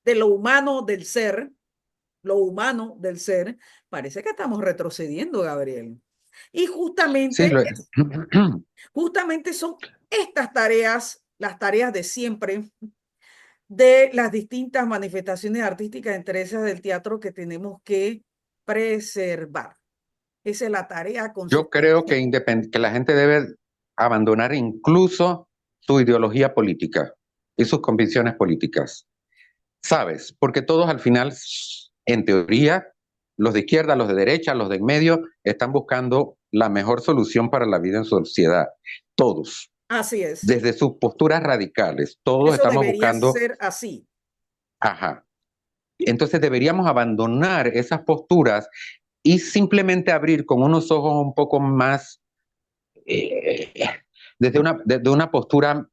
de lo humano del ser, parece que estamos retrocediendo, Gabriel. Y Sí, justamente son estas tareas, las tareas de siempre, de las distintas manifestaciones artísticas, entre esas del teatro, que tenemos que preservar. Esa es la tarea yo creo consustancial. que la gente debe abandonar incluso su ideología política y sus convicciones políticas. ¿Sabes? Porque todos al final, en teoría, los de izquierda, los de derecha, los de en medio, están buscando la mejor solución para la vida en sociedad. Todos, Así es. desde sus posturas radicales, todos Eso estamos debería buscando, ser así. ajá. Entonces deberíamos abandonar esas posturas y simplemente abrir con unos ojos un poco más, eh, desde una postura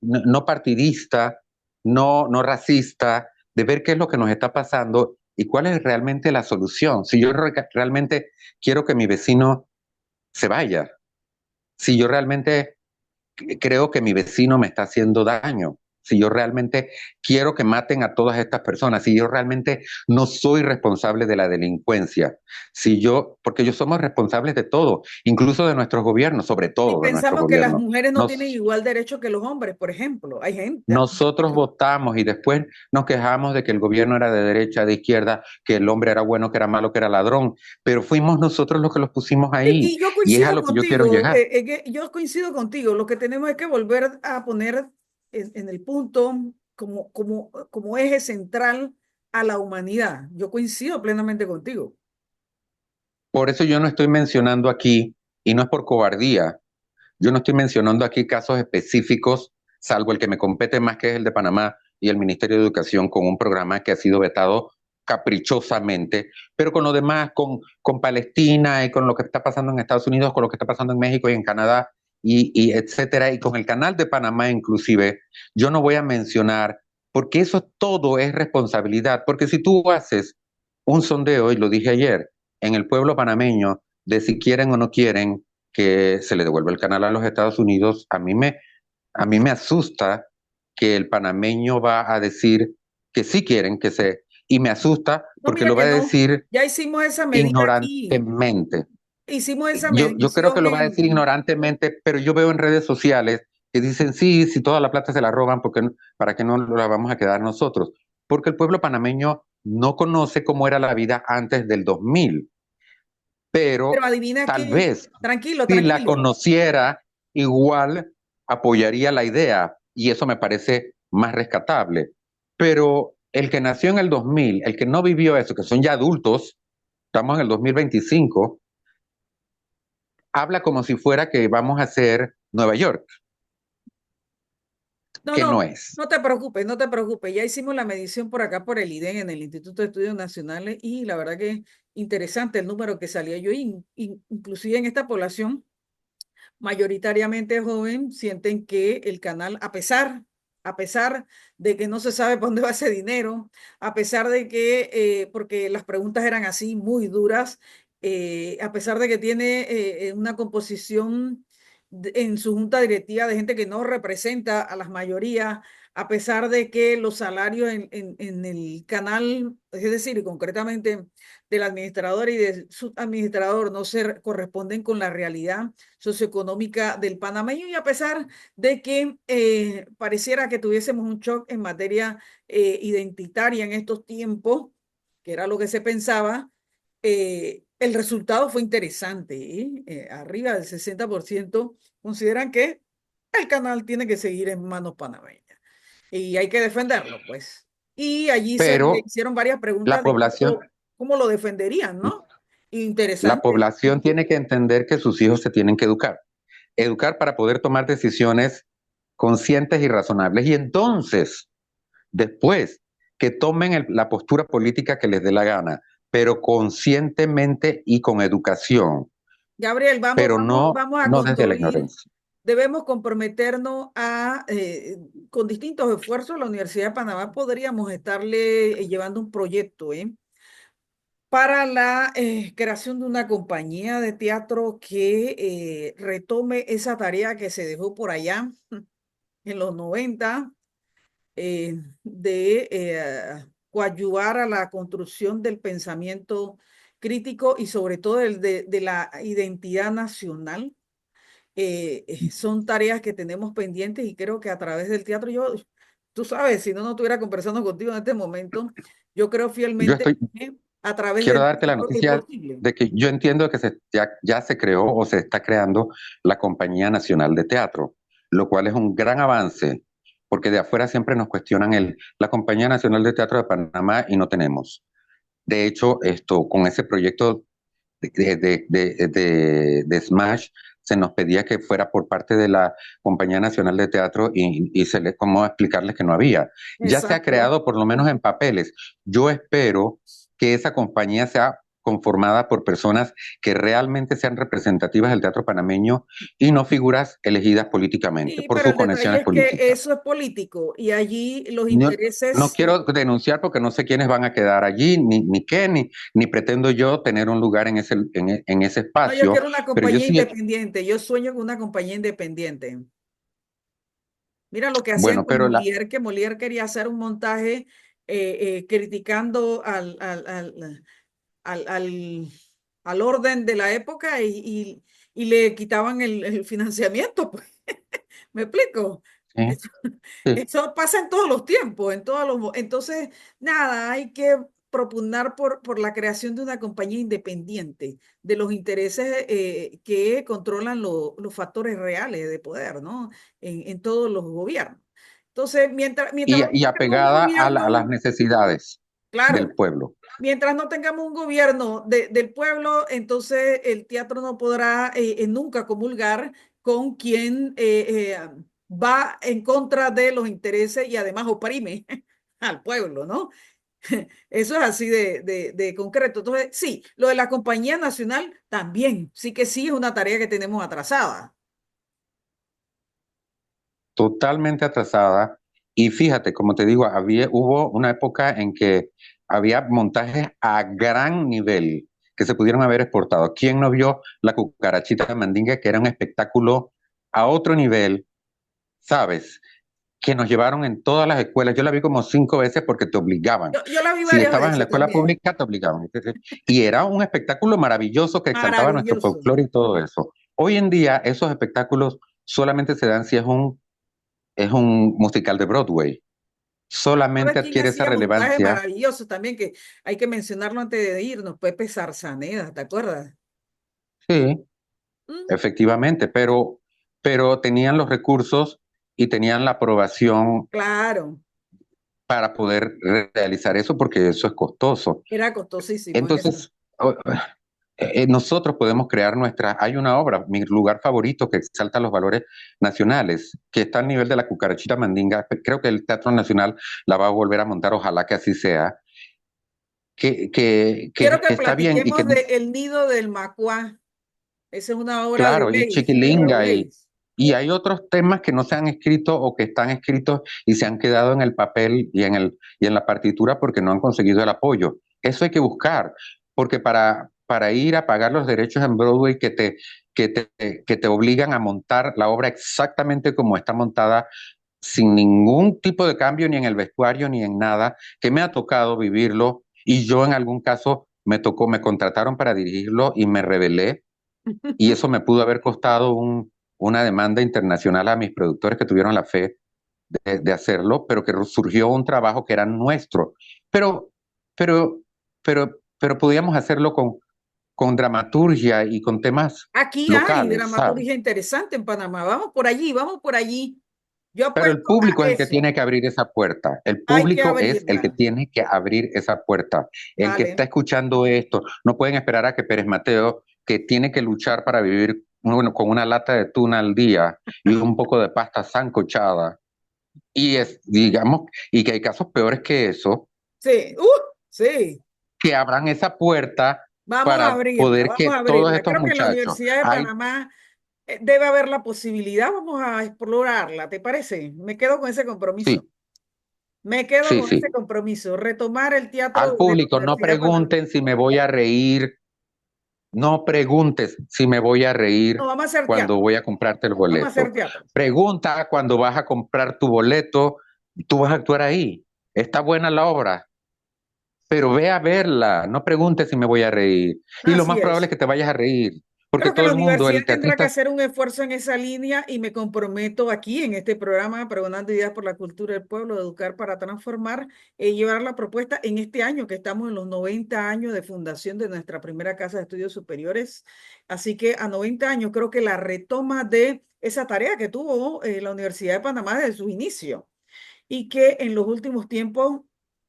no partidista, no racista, de ver qué es lo que nos está pasando y cuál es realmente la solución. Si yo realmente quiero que mi vecino se vaya, si yo realmente creo que mi vecino me está haciendo daño, si yo realmente quiero que maten a todas estas personas, si yo realmente no soy responsable de la delincuencia, si yo, porque yo somos responsables de todo, incluso de nuestros gobiernos, sobre Y todo de nuestros pensamos que las gobiernos. mujeres no tienen Nos, igual derecho que los hombres, por ejemplo. Hay gente así. Nosotros votamos y después nos quejamos de que el gobierno era de derecha, de izquierda, que el hombre era bueno, que era malo, que era ladrón, pero fuimos nosotros los que los pusimos ahí Y yo y es a coincido lo que yo quiero contigo, llegar. yo coincido contigo. Lo que tenemos es que volver a poner en el punto como eje central a la humanidad. Yo coincido plenamente contigo. Por eso yo no estoy mencionando aquí, y no es por cobardía, yo no estoy mencionando aquí casos específicos, salvo el que me compete más, que es el de Panamá y el Ministerio de Educación, con un programa que ha sido vetado caprichosamente, pero con lo demás, con Palestina y con lo que está pasando en Estados Unidos, con lo que está pasando en México y en Canadá, y etcétera, y con el canal de Panamá inclusive, yo no voy a mencionar, porque eso todo es responsabilidad, porque si tú haces un sondeo, y lo dije ayer, en el pueblo panameño, de si quieren o no quieren que se le devuelva el canal a los Estados Unidos, a mí me asusta que el panameño va a decir que sí quieren que se, y me asusta No, porque mira lo va que a no. decir Ya hicimos esa medida aquí. ignorantemente. Hicimos esa Yo creo que medición lo va a decir ignorantemente, pero yo veo en redes sociales que dicen, sí, si toda la plata se la roban, ¿para qué no la vamos a quedar nosotros? Porque el pueblo panameño no conoce cómo era la vida antes del 2000, pero pero adivina tal qué. vez Tranquilo, si la tranquilo. conociera, igual apoyaría la idea y eso me parece más rescatable. Pero el que nació en el 2000, el que no vivió eso, que son ya adultos, estamos en el 2025, habla como si fuera que vamos a hacer Nueva York, No, que no no, es. no te preocupes, no te preocupes. Ya hicimos la medición por acá por el IDEN, en el Instituto de Estudios Nacionales, y la verdad que interesante el número que salía yo, inclusive en esta población mayoritariamente joven, sienten que el canal, a pesar de que no se sabe para dónde va ese dinero, a pesar de que, porque las preguntas eran así, muy duras, a pesar de que tiene una composición en su junta directiva de gente que no representa a las mayorías, a pesar de que los salarios en el canal, es decir, y concretamente del administrador y del subadministrador, no se corresponden con la realidad socioeconómica del panameño, y a pesar de que pareciera que tuviésemos un shock en materia identitaria en estos tiempos, que era lo que se pensaba, el resultado fue interesante. Arriba del 60% consideran que el canal tiene que seguir en manos panameñas y hay que defenderlo, pues. Y allí se le Pero hicieron varias la preguntas de población, cómo lo defenderían, ¿no? la Interesante. población tiene que entender que sus hijos se tienen que educar. Educar para poder tomar decisiones conscientes y razonables. Y entonces, después, que tomen la postura política que les dé la gana, pero conscientemente y con educación, Gabriel, pero vamos a no desde la construir, ignorancia. debemos comprometernos con distintos esfuerzos, la Universidad de Panamá podríamos estarle llevando un proyecto, para la creación de una compañía de teatro que retome esa tarea que se dejó por allá en los 90 de coadyuvar a la construcción del pensamiento crítico y sobre todo de la identidad nacional. Son tareas que tenemos pendientes y creo que a través del teatro, tú sabes, si no, no estuviera conversando contigo en este momento, yo creo Yo fielmente estoy, que a través quiero del darte la teatro es noticia posible. de que yo entiendo que ya se creó o se está creando la Compañía Nacional de Teatro, lo cual es un gran avance, porque de afuera siempre nos cuestionan la Compañía Nacional de Teatro de Panamá y no tenemos. De hecho, con ese proyecto de Smash, se nos pedía que fuera por parte de la Compañía Nacional de Teatro y cómo explicarles que no había. Ya se ha Exacto. creado, por lo menos en papeles. Yo espero que esa compañía sea conformada por personas que realmente sean representativas del teatro panameño y no figuras elegidas políticamente Sí, por pero sus el detalle conexiones es que políticas. eso es político y allí los No, no intereses. quiero denunciar porque no sé quiénes van a quedar allí, ni qué, ni pretendo yo tener un lugar en ese No, yo espacio, quiero una pero yo compañía sí, independiente. Yo sueño con una compañía independiente. Mira lo que hacían bueno, con pero Molière, que Molière quería hacer un montaje criticando al, al, al orden de la época y le quitaban el financiamiento, pues. ¿Me explico? sí, Eso, sí. eso pasa en todos los tiempos, en todos entonces, nada, hay que propugnar por la creación de una compañía independiente de los intereses que controlan los factores reales de poder, ¿no? En todos los gobiernos. Entonces, mientras no Y tengamos un apegada a las gobierno, necesidades del claro, pueblo. mientras no tengamos un gobierno del pueblo, entonces el teatro no podrá nunca comulgar con quien va en contra de los intereses y además oprime al pueblo, ¿no? Eso es así de concreto. Entonces, sí, lo de la compañía nacional también, sí que sí es una tarea que tenemos atrasada. Totalmente atrasada. Y fíjate, como te digo, hubo una época en que había montajes a gran nivel que se pudieron haber exportado. ¿Quién no vio la cucarachita mandinga, que era un espectáculo a otro nivel, sabes? Que nos llevaron en todas las escuelas. Yo la vi como 5 veces porque te obligaban. Yo la vi Si varias estabas en la veces escuela también. pública, te obligaban. Y era un espectáculo maravilloso que exaltaba nuestro Maravilloso. folclore y todo eso. Hoy en día, esos espectáculos solamente se dan si es un musical de Broadway. ¿Sabes Solamente quién adquiere esa hacía montajes relevancia. maravillosos también? Que hay que mencionarlo antes de irnos. Pepe Zarzaneda, ¿te acuerdas? Sí, Mm, efectivamente, pero tenían los recursos y tenían la aprobación claro, para poder realizar eso porque eso es costoso. era costosísimo eso. Entonces, nosotros podemos crear hay una obra, mi lugar favorito, que exalta los valores nacionales, que está al nivel de la cucarachita mandinga. Creo que el Teatro Nacional la va a volver a montar, ojalá que así sea, Quiero que que está bien y que, platiquemos de El Nido del Macuá. Esa es una obra de claro, y Leis, de Chiquilinga, Rabelais. y hay otros temas que no se han escrito o que están escritos y se han quedado en el papel y en la partitura porque no han conseguido el apoyo. Eso hay que buscar, porque para ir a pagar los derechos en Broadway que te obligan a montar la obra exactamente como está montada, sin ningún tipo de cambio ni en el vestuario ni en nada, que me ha tocado vivirlo y yo en algún caso me contrataron para dirigirlo y me rebelé y eso me pudo haber costado una demanda internacional a mis productores que tuvieron la fe de hacerlo, pero que surgió un trabajo que era nuestro. Pero, pero, pero podíamos hacerlo con dramaturgia y con temas Aquí hay locales, ¿sabes? dramaturgia interesante en Panamá. Vamos por allí, vamos por allí. Yo Pero el apuesto público a es el que eso. tiene que abrir esa puerta. El Hay que público es el que abrirla. tiene que abrir esa puerta. El que está Dale. escuchando esto, no pueden esperar a que Pérez Mateo, que tiene que luchar para vivir bueno, con una lata de tuna al día y un poco de pasta sancochada, Y digamos, y que hay casos peores que eso, Sí, sí. que abran esa puerta para poder Vamos que a todos abrirla. estos Creo que en la muchachos, Universidad de hay, Panamá debe haber la posibilidad, vamos a explorarla, ¿te parece? Me quedo con ese compromiso. sí, Me quedo sí, con ese sí, compromiso, retomar el teatro al de la público, no Universidad de Panamá. pregunten si me voy a reír, no preguntes si me voy a No, reír vamos a hacer cuando teatro, voy a comprarte el vamos a hacer boleto. teatro. Pregunta cuando vas a comprar tu boleto, tú vas a actuar ahí. Está buena la obra, pero ve a verla, no preguntes si me voy a reír. Y lo Así más probable es es. que te vayas a reír, porque Creo que todo la el mundo, universidad el tendrá que teatrista, hacer un esfuerzo en esa línea y me comprometo aquí en este programa, Pregonando Ideas por la Cultura del Pueblo, de Educar para Transformar, llevar la propuesta en este año que estamos en los 90 años de fundación de nuestra primera casa de estudios superiores. Así que a 90 años creo que la retoma de esa tarea que tuvo la Universidad de Panamá desde su inicio y que en los últimos tiempos,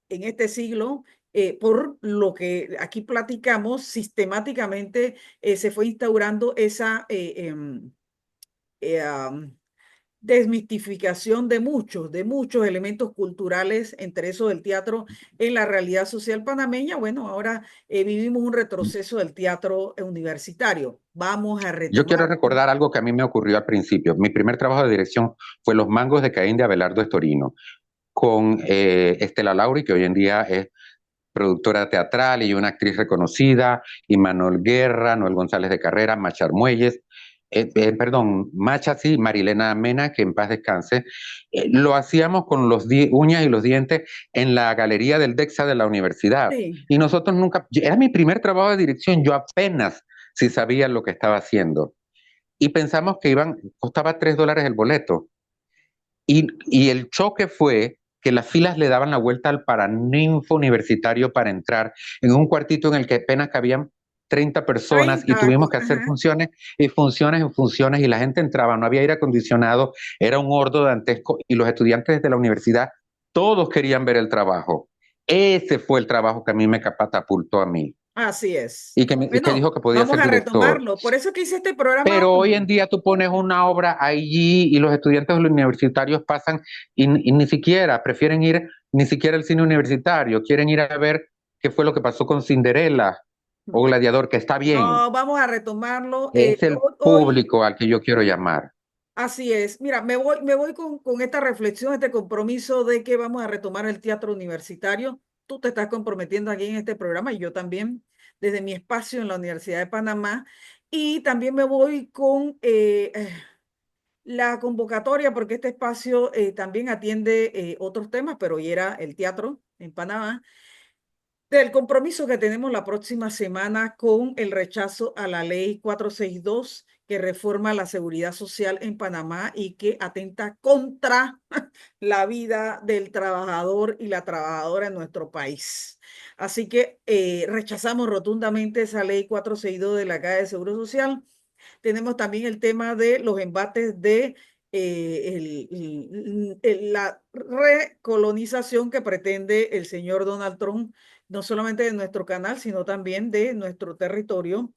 en este siglo, por lo que aquí platicamos, sistemáticamente se fue instaurando esa desmistificación de muchos elementos culturales, entre eso del teatro, en la realidad social panameña. Bueno, ahora vivimos un retroceso del teatro universitario. Vamos a yo quiero retomar. recordar algo que a mí me ocurrió al principio. Mi primer trabajo de dirección fue Los Mangos de Caín de Abelardo Estorino, con Estela Lauri, que hoy en día es productora teatral y una actriz reconocida, y Manuel Guerra, Noel González de Carrera, Machar Muelles, perdón, Macha, sí, Marilena Mena, que en paz descanse. Lo hacíamos con los uñas y los dientes en la galería del DEXA de la universidad. Sí, Y nosotros nunca, era mi primer trabajo de dirección, yo apenas si sabía lo que estaba haciendo. Y pensamos que costaba $3 el boleto. Y el choque fue que las filas le daban la vuelta al paraninfo universitario para entrar en un cuartito en el que apenas cabían 30 personas y 30, tuvimos que hacer ajá. funciones y funciones y funciones y la gente entraba, no había aire acondicionado, era un hordo dantesco y los estudiantes de la universidad todos querían ver el trabajo. Ese fue el trabajo que a mí me catapultó a mí Así es. y que Bueno, dijo que podía vamos ser a director. retomarlo. Por eso que hice este programa Pero hoy en hoy. día tú pones una obra allí y los estudiantes de los universitarios pasan y ni siquiera prefieren ir ni siquiera al cine universitario, quieren ir a ver qué fue lo que pasó con Cinderella o Gladiador, que está bien. No, vamos a retomarlo. Es el Hoy, público al que yo quiero llamar. así es. Mira, me voy con esta reflexión, este compromiso de que vamos a retomar el teatro universitario. Tú te estás comprometiendo aquí en este programa y yo también, desde mi espacio en la Universidad de Panamá. Y también me voy con la convocatoria, porque este espacio también atiende otros temas, pero hoy era el teatro en Panamá, del compromiso que tenemos la próxima semana con el rechazo a la ley 462 que reforma la seguridad social en Panamá y que atenta contra la vida del trabajador y la trabajadora en nuestro país. Así que rechazamos rotundamente esa ley 462 de la Caja de Seguro Social. Tenemos también el tema de los embates de la recolonización que pretende el señor Donald Trump, no solamente de nuestro canal, sino también de nuestro territorio,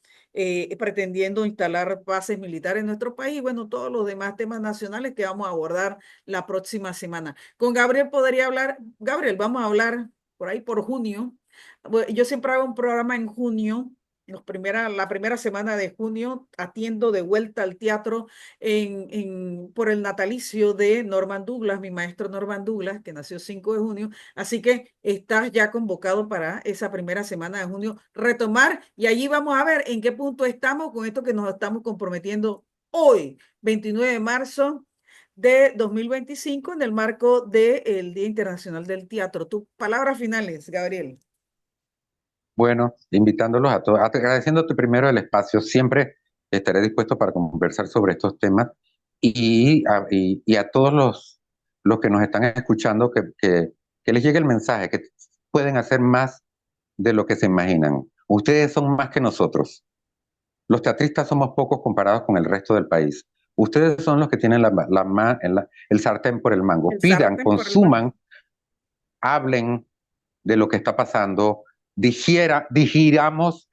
pretendiendo instalar bases militares en nuestro país. Bueno, todos los demás temas nacionales que vamos a abordar la próxima semana. Con Gabriel podría hablar, Gabriel, vamos a hablar por ahí por junio. Bueno, yo siempre hago un programa en junio, la primera semana de junio, atiendo de vuelta al teatro por el natalicio de Norman Douglas, mi maestro Norman Douglas, que nació 5 de junio. Así que estás ya convocado para esa primera semana de junio retomar y allí vamos a ver en qué punto estamos con esto que nos estamos comprometiendo hoy, 29 de marzo de 2025, en el marco del Día Internacional del Teatro. Tus palabras finales, Gabriel. Bueno, invitándolos a todos, agradeciéndote primero el espacio, siempre estaré dispuesto para conversar sobre estos temas y a todos los que nos están escuchando que les llegue el mensaje, que pueden hacer más de lo que se imaginan. Ustedes son más que nosotros. Los teatristas somos pocos comparados con el resto del país. Ustedes son los que tienen el sartén por el mango. El Pidan, sartén por el mango. consuman, hablen de lo que está pasando, digiramos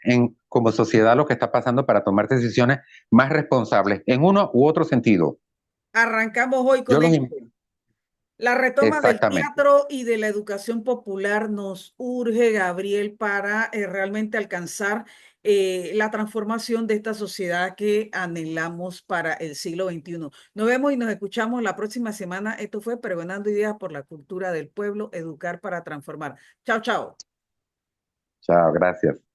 como sociedad lo que está pasando para tomar decisiones más responsables en uno u otro sentido. Arrancamos hoy Yo con los, esto. La retoma del Exactamente. teatro y de la educación popular nos urge, Gabriel, para realmente alcanzar la transformación de esta sociedad que anhelamos para el siglo XXI. Nos vemos y nos escuchamos la próxima semana. Esto fue Pregonando Ideas por la Cultura del Pueblo, Educar para Transformar. Chao, chao. Chao, gracias.